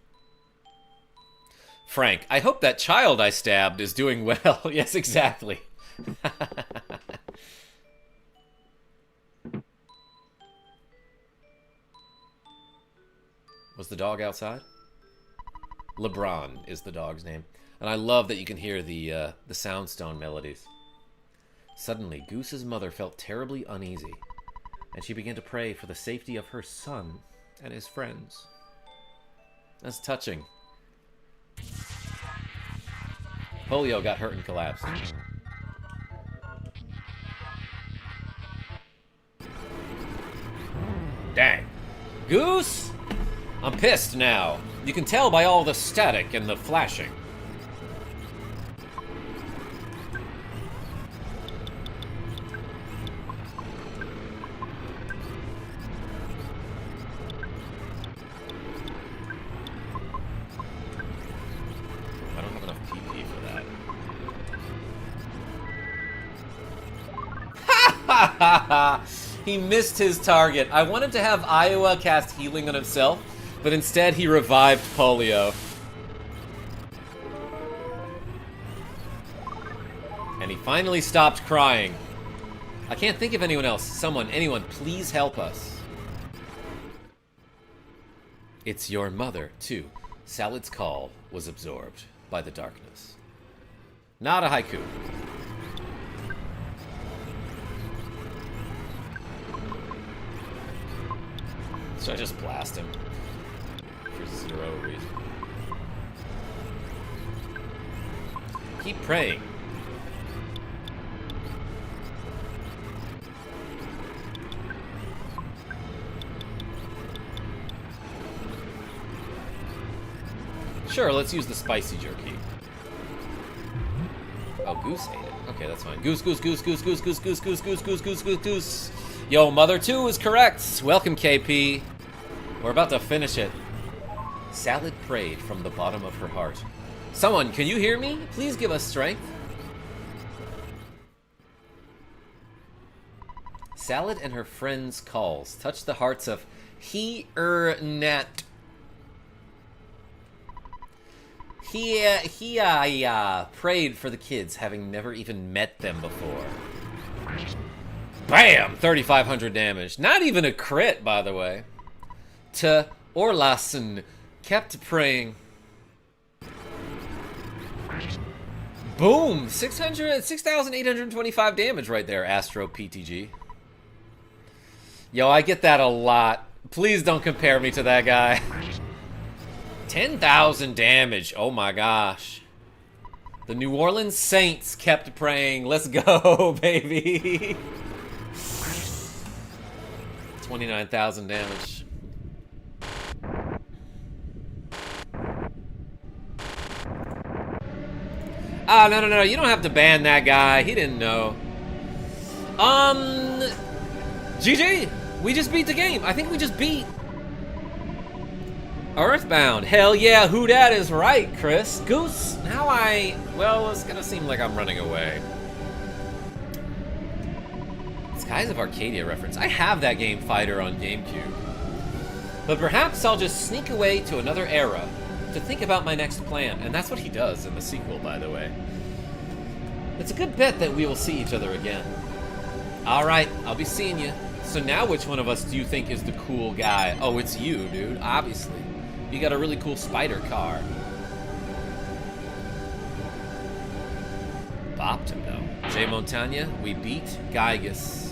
Frank, I hope that child I stabbed is doing well. Yes, exactly. Was the dog outside? LeBron is the dog's name. And I love that you can hear the Soundstone melodies. Suddenly, Goose's mother felt terribly uneasy, and she began to pray for the safety of her son and his friends. That's touching. Polio got hurt and collapsed. Dang. Goose? I'm pissed now. You can tell by all the static and the flashing. I don't have enough PP for that. Ha ha ha ha! He missed his target. I wanted to have Iowa cast healing on himself, but instead he revived Polio. And he finally stopped crying. I can't think of anyone else. Someone, anyone, please help us. It's your mother, too. Salad's call was absorbed by the darkness. Not a haiku. Should I just blast him? For zero reason. Keep praying. Sure, let's use the spicy jerky. Oh, Goose ate it. Okay, that's fine. Goose, goose, goose, goose, goose, goose, goose, goose, goose, goose, goose, goose, goose. Yo, Mother 2 is correct. Welcome, KP. We're about to finish it. Salad prayed from the bottom of her heart. Someone, can you hear me? Please give us strength. Salad and her friends' calls touched the hearts of He-er-net. He prayed for the kids, having never even met them before. Bam! 3,500 damage. Not even a crit, by the way. To Orlason kept praying. Boom! 6,825 damage right there, Astro PTG. Yo, I get that a lot. Please don't compare me to that guy. 10,000 damage. Oh my gosh. The New Orleans Saints kept praying. Let's go, baby. 29,000 damage. Ah, no. You don't have to ban that guy. He didn't know. GG. We just beat the game. I think we just beat EarthBound. Hell yeah, who dat is right, Chris. Goose, well, it's gonna seem like I'm running away. Skies of Arcadia reference. I have that game Fighter on GameCube. But perhaps I'll just sneak away to another era to think about my next plan. And that's what he does in the sequel, by the way. It's a good bet that we will see each other again. Alright, I'll be seeing you. So now which one of us do you think is the cool guy? Oh, it's you, dude, obviously. You got a really cool spider car. Bopped him, though. Jay Montagna, we beat Giygas.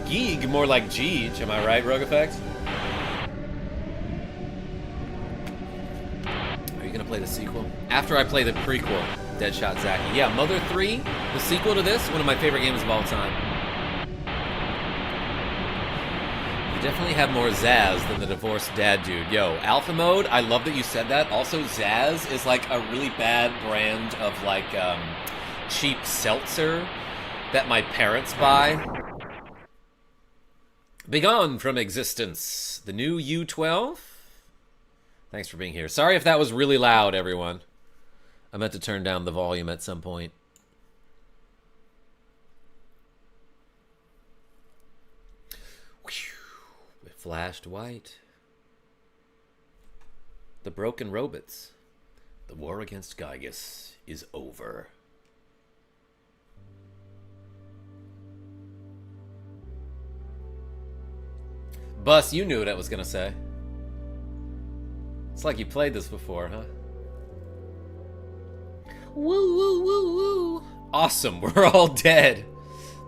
Geeg, more like Geege, am I right, Rogue Effect? Are you gonna play the sequel? After I play the prequel, Deadshot Zaki. Yeah, Mother 3, the sequel to this, one of my favorite games of all time. You definitely have more Zaz than the divorced dad dude. Yo, Alpha Mode, I love that you said that. Also, Zaz is like a really bad brand of like cheap seltzer that my parents buy. Begone from existence. The new U12. Thanks for being here. Sorry if that was really loud, everyone. I meant to turn down the volume at some point. Whew. It flashed white. The broken robots. The war against Giygas is over. Bus, you knew what I was gonna say. It's like you played this before, huh? Woo, woo, woo, woo. Awesome, we're all dead.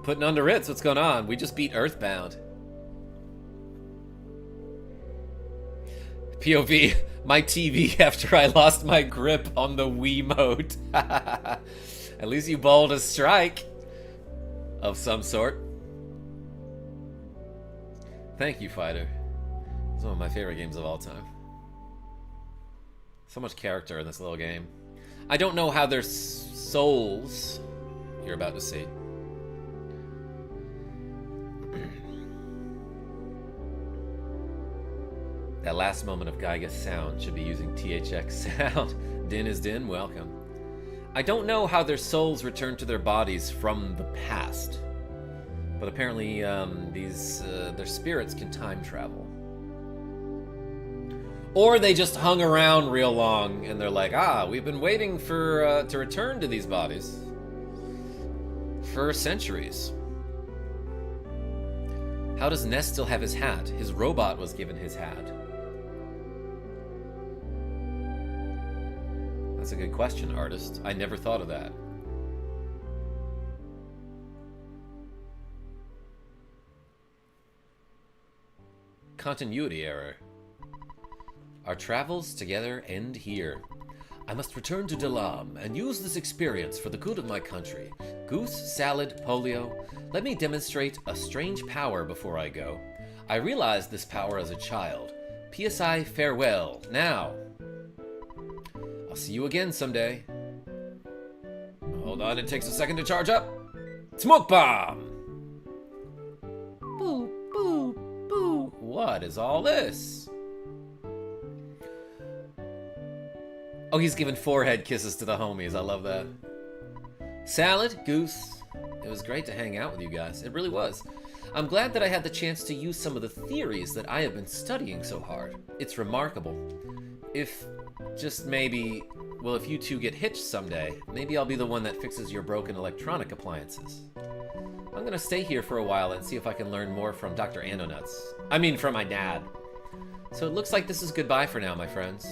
Putting on the Ritz, what's going on? We just beat EarthBound. POV, my TV after I lost my grip on the Wiimote. At least you bowled a strike of some sort. Thank you, Fighter. It's one of my favorite games of all time. So much character in this little game. I don't know how their souls you're about to see. That last moment of Giygas sound should be using THX sound. Din is Din, welcome. I don't know how their souls return to their bodies from the past. But apparently, their spirits can time travel. Or they just hung around real long, and they're like, we've been waiting for to return to these bodies for centuries. How does Ness still have his hat? His robot was given his hat. That's a good question, artist. I never thought of that. Continuity error. Our travels together end here. I must return to Dalam and use this experience for the good of my country. Goose, salad, polio. Let me demonstrate a strange power before I go. I realized this power as a child. PSI, farewell. Now. I'll see you again someday. Hold on, it takes a second to charge up. Smoke bomb! What is all this? Oh, he's giving forehead kisses to the homies. I love that. Salad, Goose. It was great to hang out with you guys. It really was. I'm glad that I had the chance to use some of the theories that I have been studying so hard. It's remarkable. If just maybe, well, if you two get hitched someday, maybe I'll be the one that fixes your broken electronic appliances. I'm gonna stay here for a while and see if I can learn more from Dr. Andonuts. I mean, from my dad. So it looks like this is goodbye for now, my friends.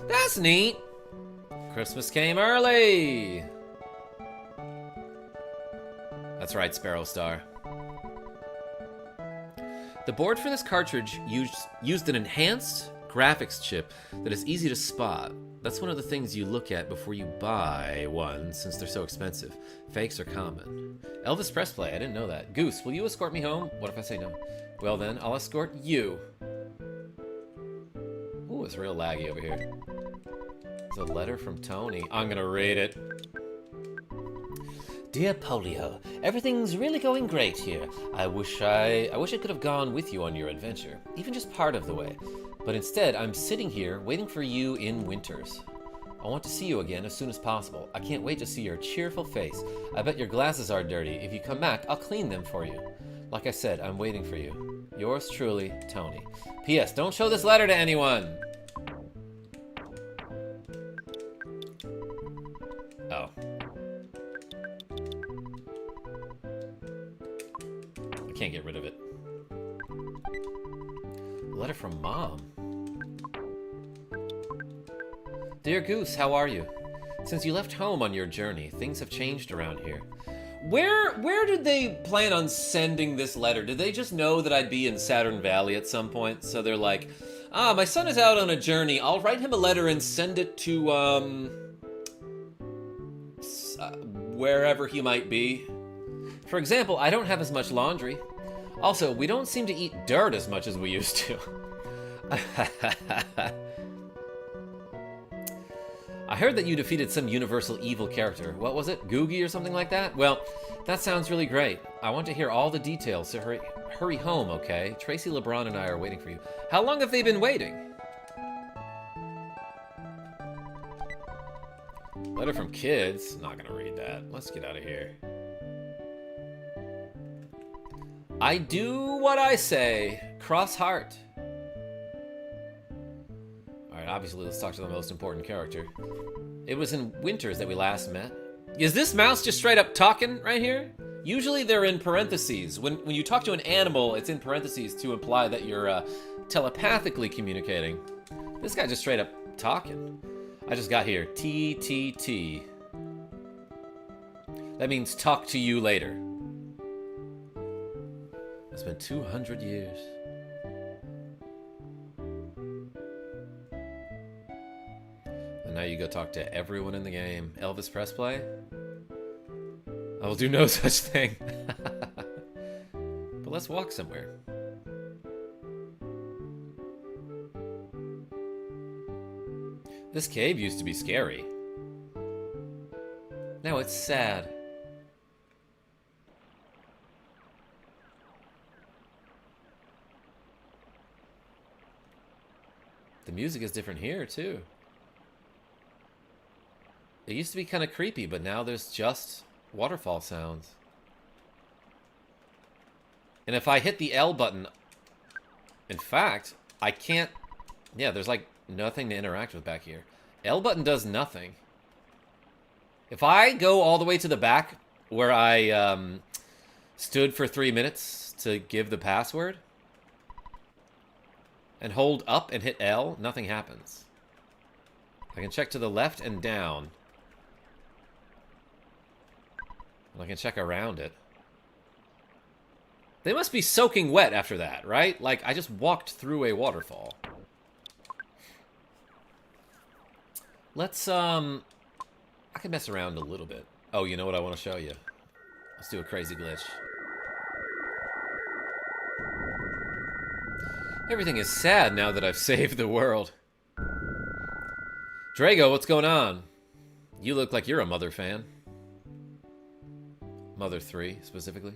That's neat. Christmas came early. That's right, Sparrow Star. The board for this cartridge used an enhanced graphics chip that is easy to spot. That's one of the things you look at before you buy one, since they're so expensive. Fakes are common. Elvis Presley, I didn't know that. Goose, will you escort me home? What if I say no? Well then, I'll escort you. Ooh, it's real laggy over here. It's a letter from Tony. I'm gonna read it. Dear Polio, everything's really going great here. I wish I could have gone with you on your adventure, even just part of the way. But instead, I'm sitting here waiting for you in Winters. I want to see you again as soon as possible. I can't wait to see your cheerful face. I bet your glasses are dirty. If you come back, I'll clean them for you. Like I said, I'm waiting for you. Yours truly, Tony. P.S. Don't show this letter to anyone. Oh. I can't get rid of it. Letter from Mom. Dear Goose, how are you? Since you left home on your journey, things have changed around here. Where did they plan on sending this letter? Did they just know that I'd be in Saturn Valley at some point? So they're like, my son is out on a journey. I'll write him a letter and send it to, wherever he might be. For example, I don't have as much laundry. Also, we don't seem to eat dirt as much as we used to. I heard that you defeated some universal evil character. What was it? Googie or something like that? Well, that sounds really great. I want to hear all the details, so hurry home, okay? Tracy, LeBron, and I are waiting for you. How long have they been waiting? Letter from kids? Not gonna read that. Let's get out of here. I do what I say. Cross heart. Alright, obviously let's talk to the most important character. It was in Winters that we last met. Is this mouse just straight up talking right here? Usually they're in parentheses. When you talk to an animal, it's in parentheses to imply that you're telepathically communicating. This guy just straight up talking. I just got here. TTT. That means talk to you later. It's been 200 years. And now you go talk to everyone in the game. Elvis Presley? I will do no such thing. But let's walk somewhere. This cave used to be scary. Now it's sad. The music is different here, too. It used to be kind of creepy, but now there's just waterfall sounds. And if I hit the L button... In fact, I can't... Yeah, there's like nothing to interact with back here. L button does nothing. If I go all the way to the back, where I stood for 3 minutes to give the password... and hold up and hit L, nothing happens. I can check to the left and down. And I can check around it. They must be soaking wet after that, right? Like, I just walked through a waterfall. Let's, I can mess around a little bit. Oh, you know what I want to show you? Let's do a crazy glitch. Everything is sad now that I've saved the world. Drago, what's going on? You look like you're a Mother fan. Mother 3, specifically.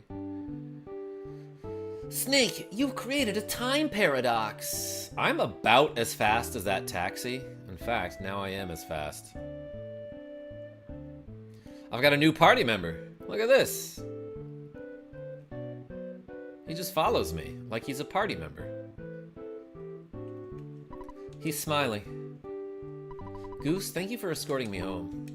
Snake, you've created a time paradox. I'm about as fast as that taxi. In fact, now I am as fast. I've got a new party member. Look at this. He just follows me like he's a party member. He's smiling. Goose, thank you for escorting me home.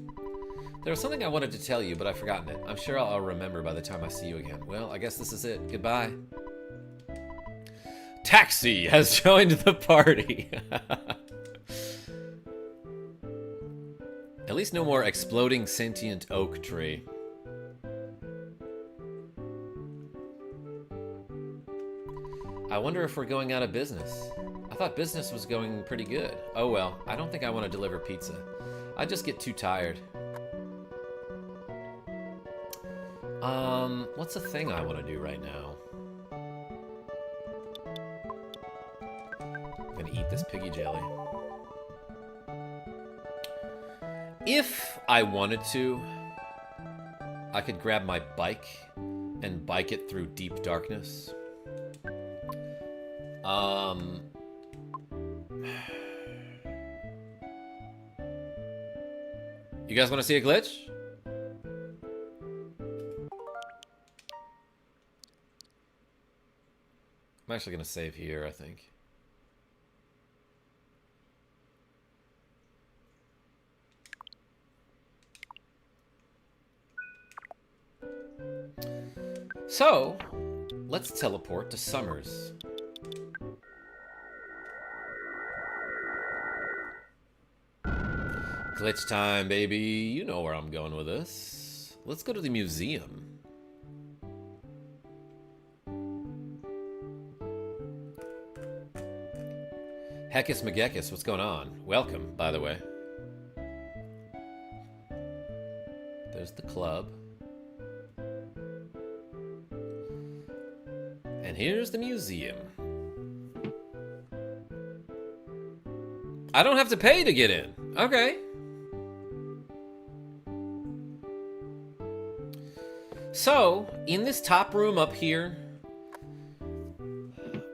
There was something I wanted to tell you, but I've forgotten it. I'm sure I'll remember by the time I see you again. Well, I guess this is it. Goodbye. Taxi has joined the party. At least no more exploding sentient oak tree. I wonder if we're going out of business. I thought business was going pretty good. Oh well, I don't think I want to deliver pizza. I just get too tired. What's a thing I want to do right now? I'm gonna eat this piggy jelly. If I wanted to, I could grab my bike and bike it through deep darkness. You guys want to see a glitch? I'm actually going to save here, I think. So, let's teleport to Summers. Glitch time, baby. You know where I'm going with this. Let's go to the museum. Heckus McGeckus, what's going on? Welcome, by the way. There's the club. And here's the museum. I don't have to pay to get in. Okay. So, in this top room up here,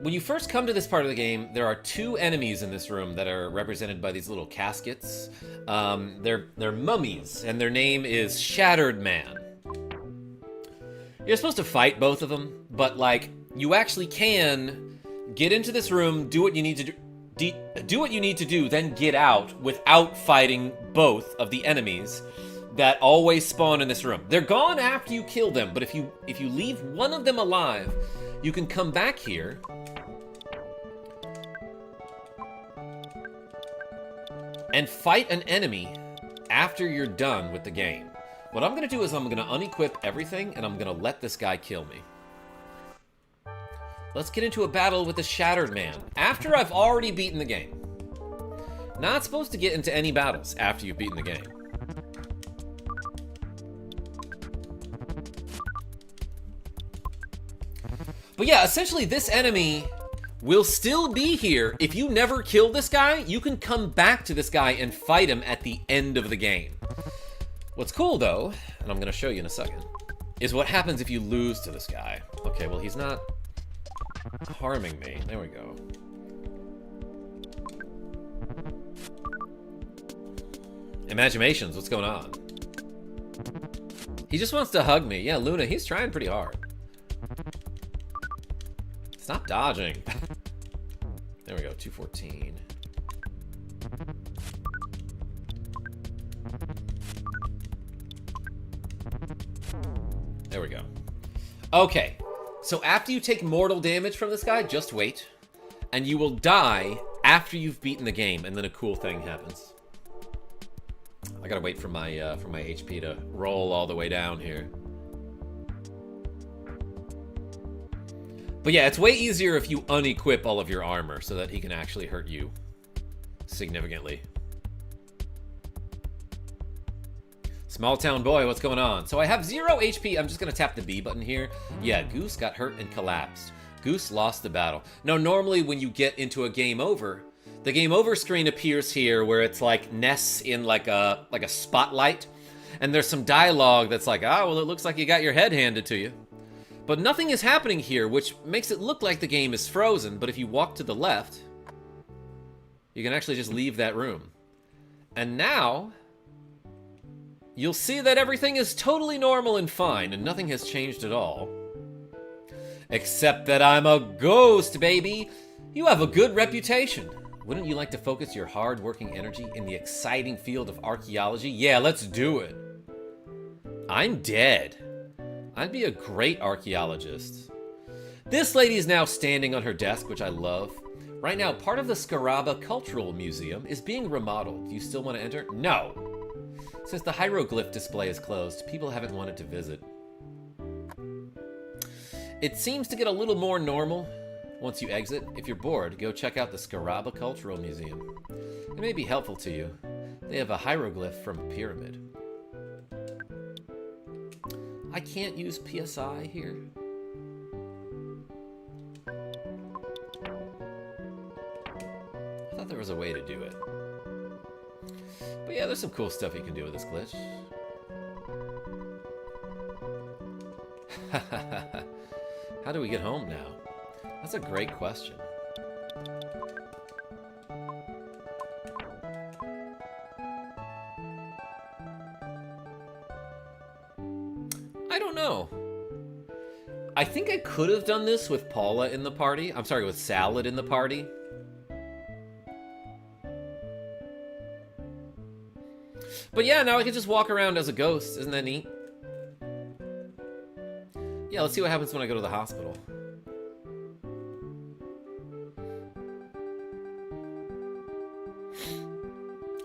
when you first come to this part of the game, there are two enemies in this room that are represented by these little caskets. They're mummies, and their name is Shattered Man. You're supposed to fight both of them, but like, you actually can get into this room, do what you need to do what you need to do, then get out without fighting both of the enemies that always spawn in this room. They're gone after you kill them, but if you leave one of them alive, you can come back here and fight an enemy after you're done with the game. What I'm gonna do is I'm gonna unequip everything and I'm gonna let this guy kill me. Let's get into a battle with the Shattered Man after I've already beaten the game. Not supposed to get into any battles after you've beaten the game. But yeah, essentially this enemy will still be here. If you never kill this guy, you can come back to this guy and fight him at the end of the game. What's cool though, and I'm gonna show you in a second, is what happens if you lose to this guy. Okay, well he's not harming me. There we go. Imaginations, what's going on? He just wants to hug me. Yeah, Luna, he's trying pretty hard. Stop dodging. There we go, 214. There we go. Okay, so after you take mortal damage from this guy, just wait. And you will die after you've beaten the game, and then a cool thing happens. I gotta wait for my HP to roll all the way down here. But yeah, it's way easier if you unequip all of your armor so that he can actually hurt you significantly. Small town boy, what's going on? So I have 0 HP. I'm just gonna tap the B button here. Yeah, Goose got hurt and collapsed. Goose lost the battle. Now, normally when you get into a game over, the game over screen appears here where it's like Ness in like a spotlight. And there's some dialogue that's like, ah, well, it looks like you got your head handed to you. But nothing is happening here, which makes it look like the game is frozen, but if you walk to the left, you can actually just leave that room. And now, you'll see that everything is totally normal and fine, and nothing has changed at all. Except that I'm a ghost, baby! You have a good reputation. Wouldn't you like to focus your hard-working energy in the exciting field of archaeology? Yeah, let's do it. I'm dead. I'd be a great archaeologist. This lady is now standing on her desk, which I love. Right now, part of the Scaraba Cultural Museum is being remodeled. Do you still want to enter? No. Since the hieroglyph display is closed, people haven't wanted to visit. It seems to get a little more normal once you exit. If you're bored, go check out the Scaraba Cultural Museum. It may be helpful to you. They have a hieroglyph from a pyramid. I can't use PSI here. I thought there was a way to do it. But yeah, there's some cool stuff you can do with this glitch. How do we get home now? That's a great question. I don't know. I think I could have done this with Paula in the party. I'm sorry, with Salad in the party. But yeah, now I can just walk around as a ghost. Isn't that neat? Yeah, let's see what happens when I go to the hospital.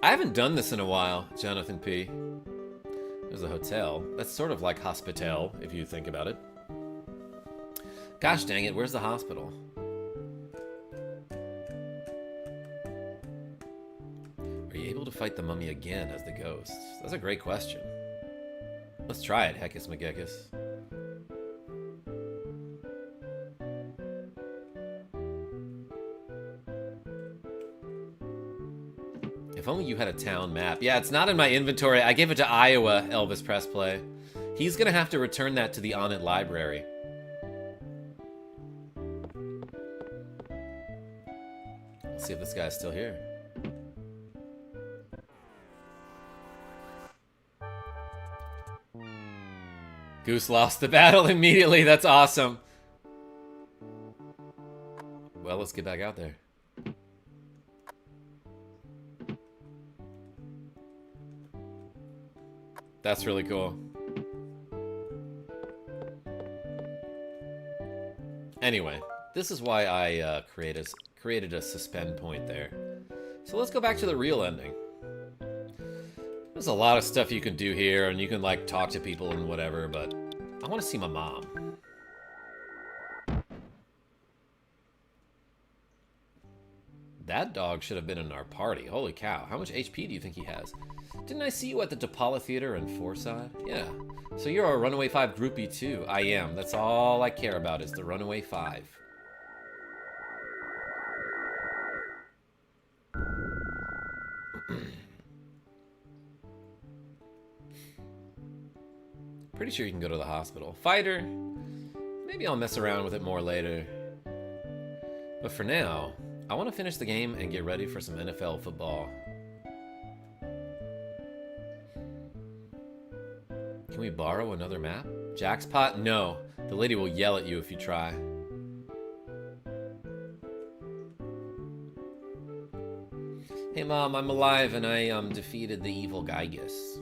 I haven't done this in a while, Jonathan P. There's a hotel. That's sort of like Hospital, if you think about it. Gosh dang it, where's the hospital? Are you able to fight the mummy again as the ghost? That's a great question. Let's try it, Heckus McGeckus. If only you had a town map. Yeah, it's not in my inventory. I gave it to Iowa, Elvis Pressplay. He's gonna have to return that to the Onnit library. Let's see if this guy's still here. Goose lost the battle immediately. That's awesome. Well, let's get back out there. That's really cool. Anyway, this is why I created a suspend point there. So let's go back to the real ending. There's a lot of stuff you can do here, and you can like talk to people and whatever, but I want to see my mom. That dog should have been in our party. Holy cow. How much HP do you think he has? Didn't I see you at the DePaula Theater in Forsyth? Yeah. So you're a Runaway 5 groupie too. I am. That's all I care about is the Runaway 5. Pretty sure you can go to the hospital. Fighter. Maybe I'll mess around with it more later. But for now, I want to finish the game and get ready for some NFL football. Can we borrow another map? Jackspot? No. The lady will yell at you if you try. Hey Mom, I'm alive and I defeated the evil Giygas.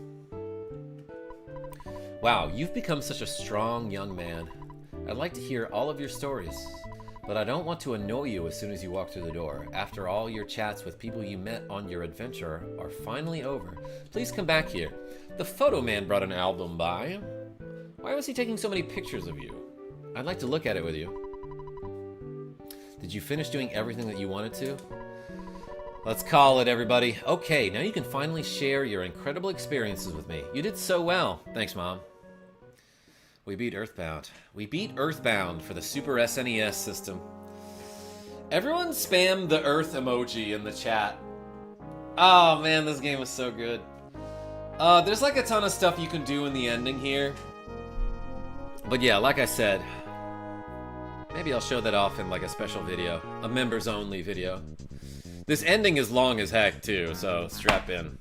Wow, you've become such a strong young man. I'd like to hear all of your stories, but I don't want to annoy you as soon as you walk through the door. After all your chats with people you met on your adventure are finally over, please come back here. The photo man brought an album by. Why was he taking so many pictures of you? I'd like to look at it with you. Did you finish doing everything that you wanted to? Let's call it, everybody. Okay, now you can finally share your incredible experiences with me. You did so well. Thanks, Mom. We beat EarthBound. We beat EarthBound for the Super SNES system. Everyone spam the Earth emoji in the chat. Oh man, this game was so good. There's like a ton of stuff you can do in the ending here. But yeah, like I said, Maybe I'll show that off in like a special video. A members only video. This ending is long as heck too, so strap in.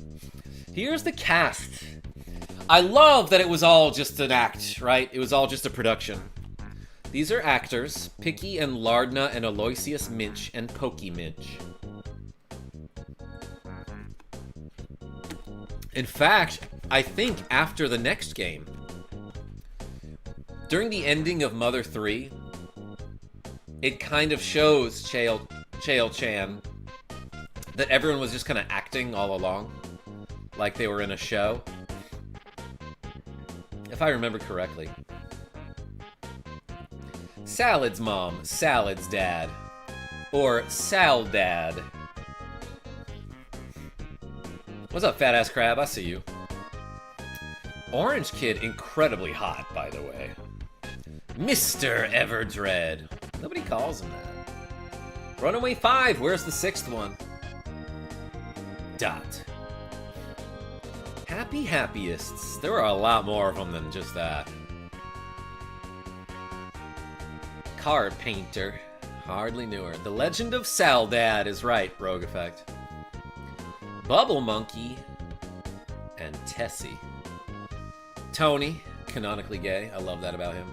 Here's the cast. I love that it was all just an act, right? It was all just a production. These are actors, Picky and Lardna and Aloysius Minch and Pokey Minch. In fact, I think after the next game, during the ending of Mother 3, it kind of shows Chael-chan that everyone was just kind of acting all along, like they were in a show. If I remember correctly. Salad's mom, Salad's dad. Or Sal dad. What's up, fat ass crab? I see you. Orange Kid, incredibly hot, by the way. Mr. Everdread. Nobody calls him that. Runaway 5, where's the 6th one? Dot. Happy Happyists. There are a lot more of them than just that. Card Painter. Hardly knew her. The Legend of Saldad is right, Rogue Effect. Bubble Monkey. And Tessie. Tony. Canonically gay. I love that about him.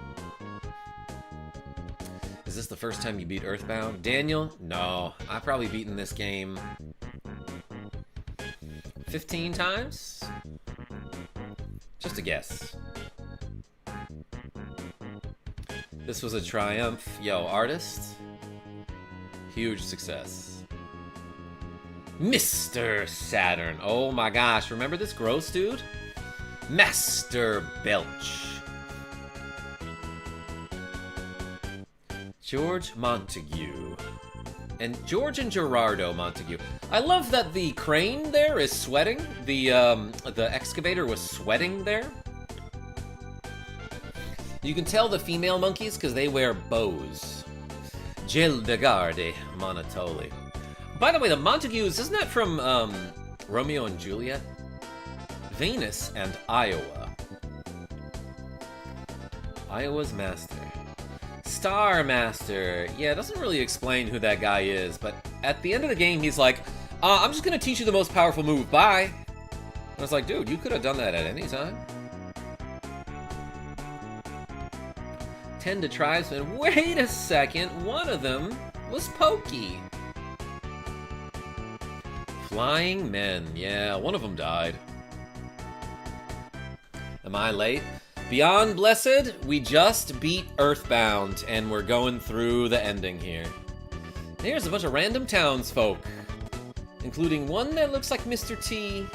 Is this the first time you beat EarthBound? Daniel? No. I've probably beaten this game 15 times? Just a guess. This was a triumph. Yo, artist? Huge success. Mr. Saturn. Oh my gosh, remember this gross dude? Master Belch. George Montague. And George and Gerardo Montague. I love that the crane there is sweating. The excavator was sweating there. You can tell the female monkeys because they wear bows. Gildegarde Monotoli. By the way, the Montagues, isn't that from Romeo and Juliet? Venus and Iowa. Iowa's master. Star Master. Yeah, it doesn't really explain who that guy is, but at the end of the game, he's like, I'm just gonna teach you the most powerful move, bye. I was like, dude, you could have done that at any time. 10 to tribesmen. Wait a second, one of them was Pokey. Flying Men. Yeah, one of them died. Am I late? Beyond Blessed, we just beat EarthBound, and we're going through the ending here. Here's a bunch of random townsfolk, including one that looks like Mr. T,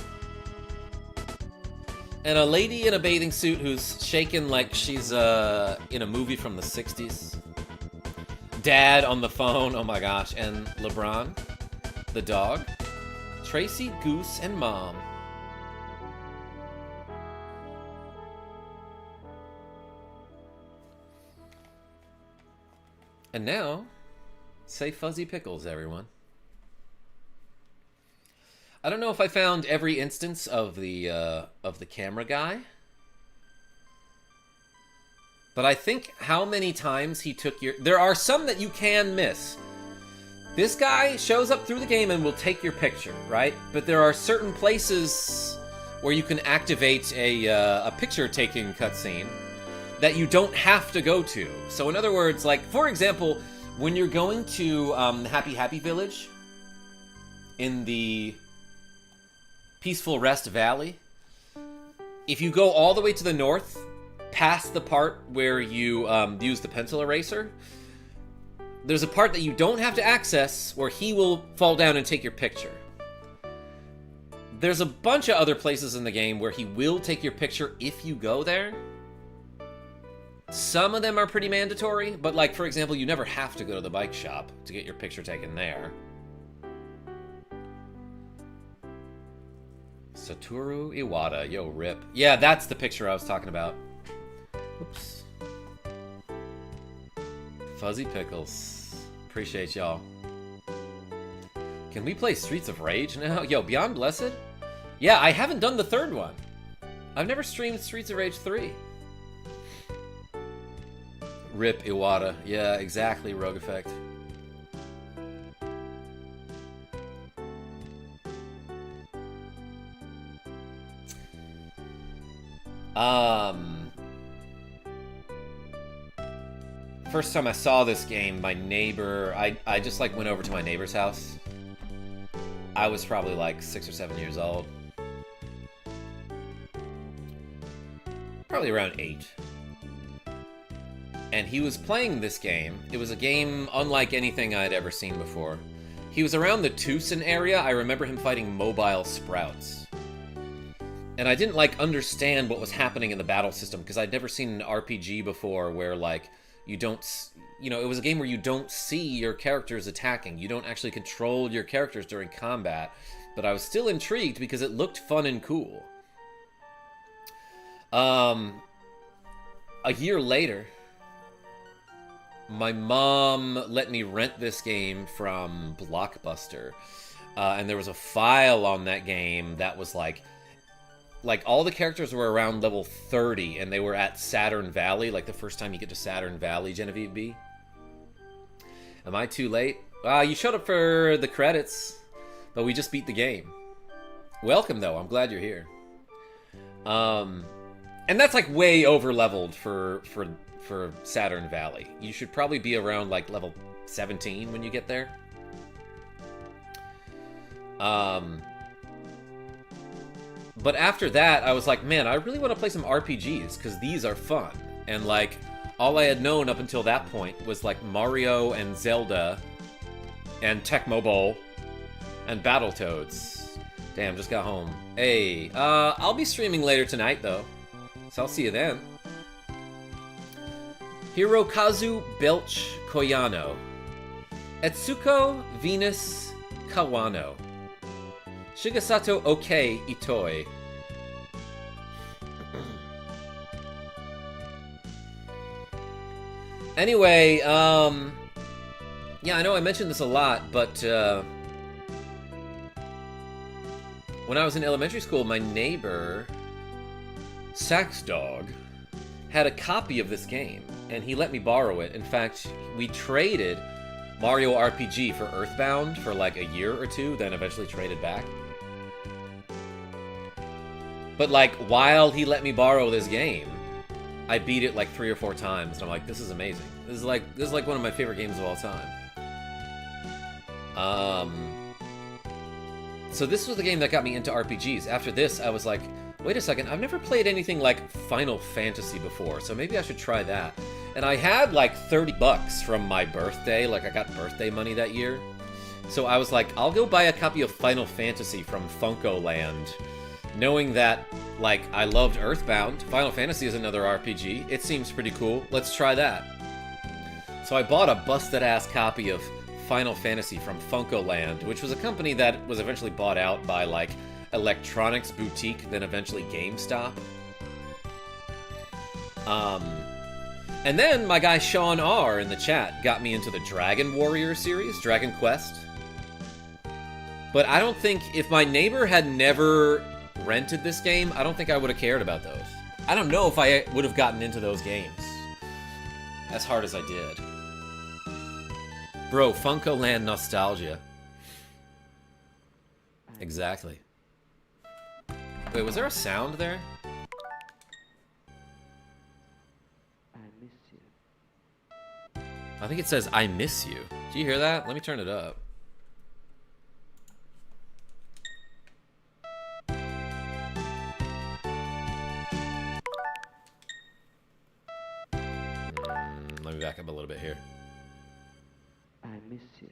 and a lady in a bathing suit who's shaking like she's in a movie from the 60s. Dad on the phone, oh my gosh, and LeBron, the dog, Tracy, Goose, and Mom. And now, say Fuzzy Pickles, everyone. I don't know if I found every instance of the camera guy, but I think how many times he took your... There are some that you can miss. This guy shows up through the game and will take your picture, right? But there are certain places where you can activate a picture-taking cutscene that you don't have to go to. So in other words, like, for example, when you're going to Happy Happy Village in the Peaceful Rest Valley, if you go all the way to the north, past the part where you use the pencil eraser, there's a part that you don't have to access where he will fall down and take your picture. There's a bunch of other places in the game where he will take your picture if you go there. Some of them are pretty mandatory, but like, for example, you never have to go to the bike shop to get your picture taken there. Satoru Iwata, yo, rip. Yeah, that's the picture I was talking about. Oops. Fuzzy Pickles. Appreciate y'all. Can we play Streets of Rage now? Yo, Beyond Blessed? Yeah, I haven't done the third one. I've never streamed Streets of Rage 3. Rip Iwata. Yeah, exactly, Rogue Effect. First time I saw this game, my neighbor, I just like went over to my neighbor's house. I was probably like 6 or 7 years old. Probably around 8. And he was playing this game. It was a game unlike anything I'd ever seen before. He was around the Tucson area. I remember him fighting mobile sprouts. And I didn't, like, understand what was happening in the battle system, because I'd never seen an RPG before where, like, you don't... You know, it was a game where you don't see your characters attacking. You don't actually control your characters during combat. But I was still intrigued because it looked fun and cool. A year later, my mom let me rent this game from Blockbuster. And there was a file on that game that was like all the characters were around level 30 and they were at Saturn Valley, like the first time you get to Saturn Valley, Genevieve B. Am I too late? You showed up for the credits, but we just beat the game. Welcome though, I'm glad you're here. And that's like way over leveled for Saturn Valley. You should probably be around like level 17 when you get there. But after that, I was like, man, I really want to play some RPGs, because these are fun. And, like, all I had known up until that point was, like, Mario and Zelda and Tecmo Bowl and Battletoads. Damn, just got home. Hey, I'll be streaming later tonight, though. So I'll see you then. Hirokazu Belch Koyano. Etsuko Venus Kawano. Shigesato Oke Itoi. Anyway, yeah, I know I mentioned this a lot, but when I was in elementary school, my neighbor, Sax Dog, had a copy of this game, and he let me borrow it. In fact, we traded Mario RPG for EarthBound for like a year or two, then eventually traded back. But like, while he let me borrow this game, I beat it like 3 or 4 times, and I'm like, this is amazing. This is like one of my favorite games of all time. So this was the game that got me into RPGs. After this, I was like, wait a second, I've never played anything like Final Fantasy before, so maybe I should try that. And I had like 30 bucks from my birthday, like I got birthday money that year. So I was like, I'll go buy a copy of Final Fantasy from Funko Land, knowing that, like, I loved EarthBound. Final Fantasy is another RPG. It seems pretty cool. Let's try that. So I bought a busted-ass copy of Final Fantasy from Funko Land, which was a company that was eventually bought out by, like, Electronics Boutique, then eventually GameStop. And then my guy Sean R. in the chat got me into the Dragon Warrior series, Dragon Quest. But I don't think, if my neighbor had never rented this game, I don't think I would have cared about those. I don't know if I would have gotten into those games as hard as I did. Bro, Funko Land nostalgia. Exactly. Wait, was there a sound there? I miss you. I think it says, I miss you. Do you hear that? Let me turn it up. Let me back up a little bit here. I miss you.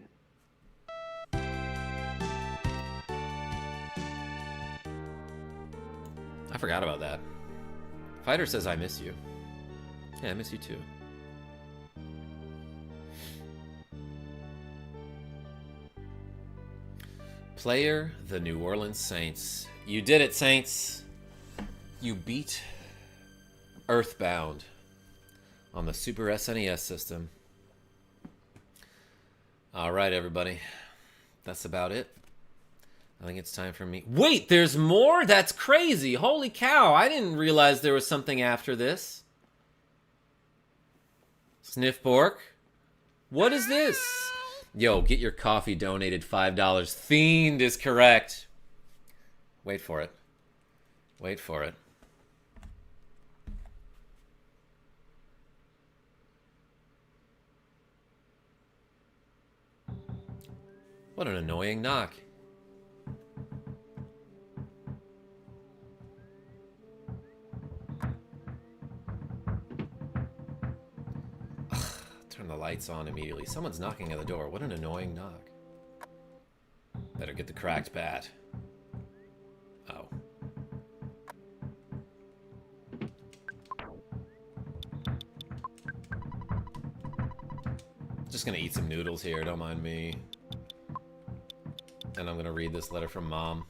I forgot about that. Fighter says, I miss you. Yeah, I miss you too. Player, the New Orleans Saints. You did it, Saints. You beat EarthBound on the Super SNES system. Alright, everybody. That's about it. I think it's time for me. Wait, there's more? That's crazy. Holy cow. I didn't realize there was something after this. Sniffbork. What is this? Yo, get your coffee donated $5. Fiend is correct. Wait for it. Wait for it. What an annoying knock. Ugh, turn the lights on immediately. Someone's knocking at the door. What an annoying knock. Better get the cracked bat. Oh. Just gonna eat some noodles here, don't mind me. And I'm gonna read this letter from Mom.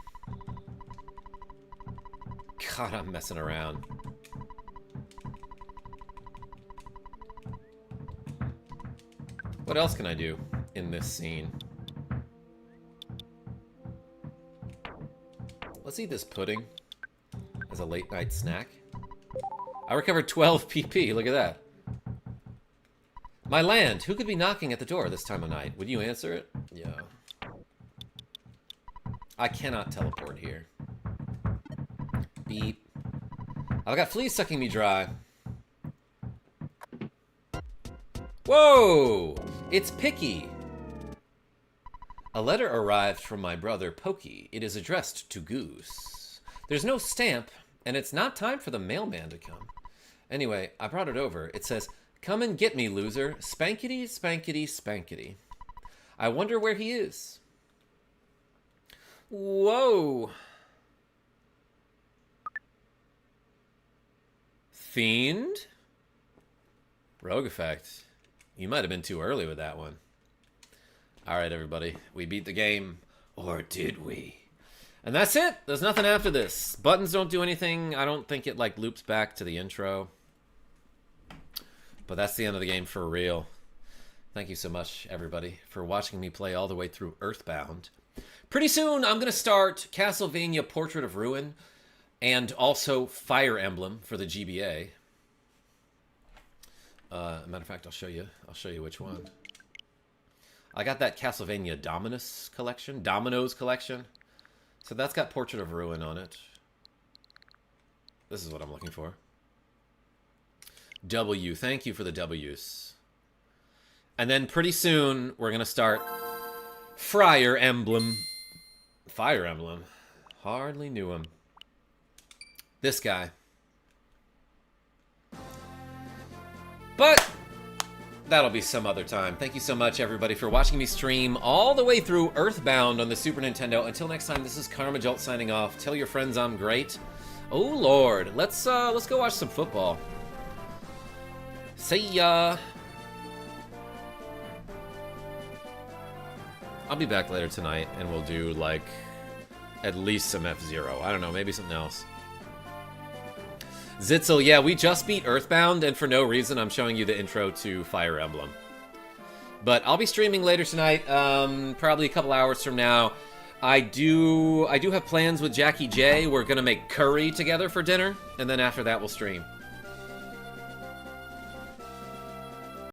God, I'm messing around. What else can I do in this scene? Let's eat this pudding as a late night snack. I recovered 12 PP, look at that. My land, who could be knocking at the door this time of night? Would you answer it? Yeah. I cannot teleport here. Beep. I've got fleas sucking me dry. Whoa! It's Picky. A letter arrived from my brother Pokey. It is addressed to Goose. There's no stamp, and it's not time for the mailman to come. Anyway, I brought it over. It says, "Come and get me, loser. Spankety, spankety, spankety." I wonder where he is. Whoa. Fiend? Rogue effect. You might have been too early with that one. Alright, everybody. We beat the game. Or did we? And that's it. There's nothing after this. Buttons don't do anything. I don't think it, like, loops back to the intro. But that's the end of the game for real. Thank you so much, everybody, for watching me play all the way through EarthBound. Pretty soon, I'm going to start Castlevania Portrait of Ruin and also Fire Emblem for the GBA. Matter of fact, I'll show you which one. I got that Castlevania Dominoes collection. So that's got Portrait of Ruin on it. This is what I'm looking for. W. Thank you for the W's. And then pretty soon, we're going to start Fire Emblem. Fire Emblem. Hardly knew him. This guy. But that'll be some other time. Thank you so much, everybody, for watching me stream all the way through EarthBound on the Super Nintendo. Until next time, this is KarmaJolt signing off. Tell your friends I'm great. Oh, Lord. Let's go watch some football. See ya. I'll be back later tonight, and we'll do, like, at least some F-Zero. I don't know, maybe something else. Zitzel, yeah, we just beat EarthBound, and for no reason, I'm showing you the intro to Fire Emblem. But I'll be streaming later tonight, probably a couple hours from now. I do have plans with Jackie J. We're gonna make curry together for dinner, and then after that, we'll stream.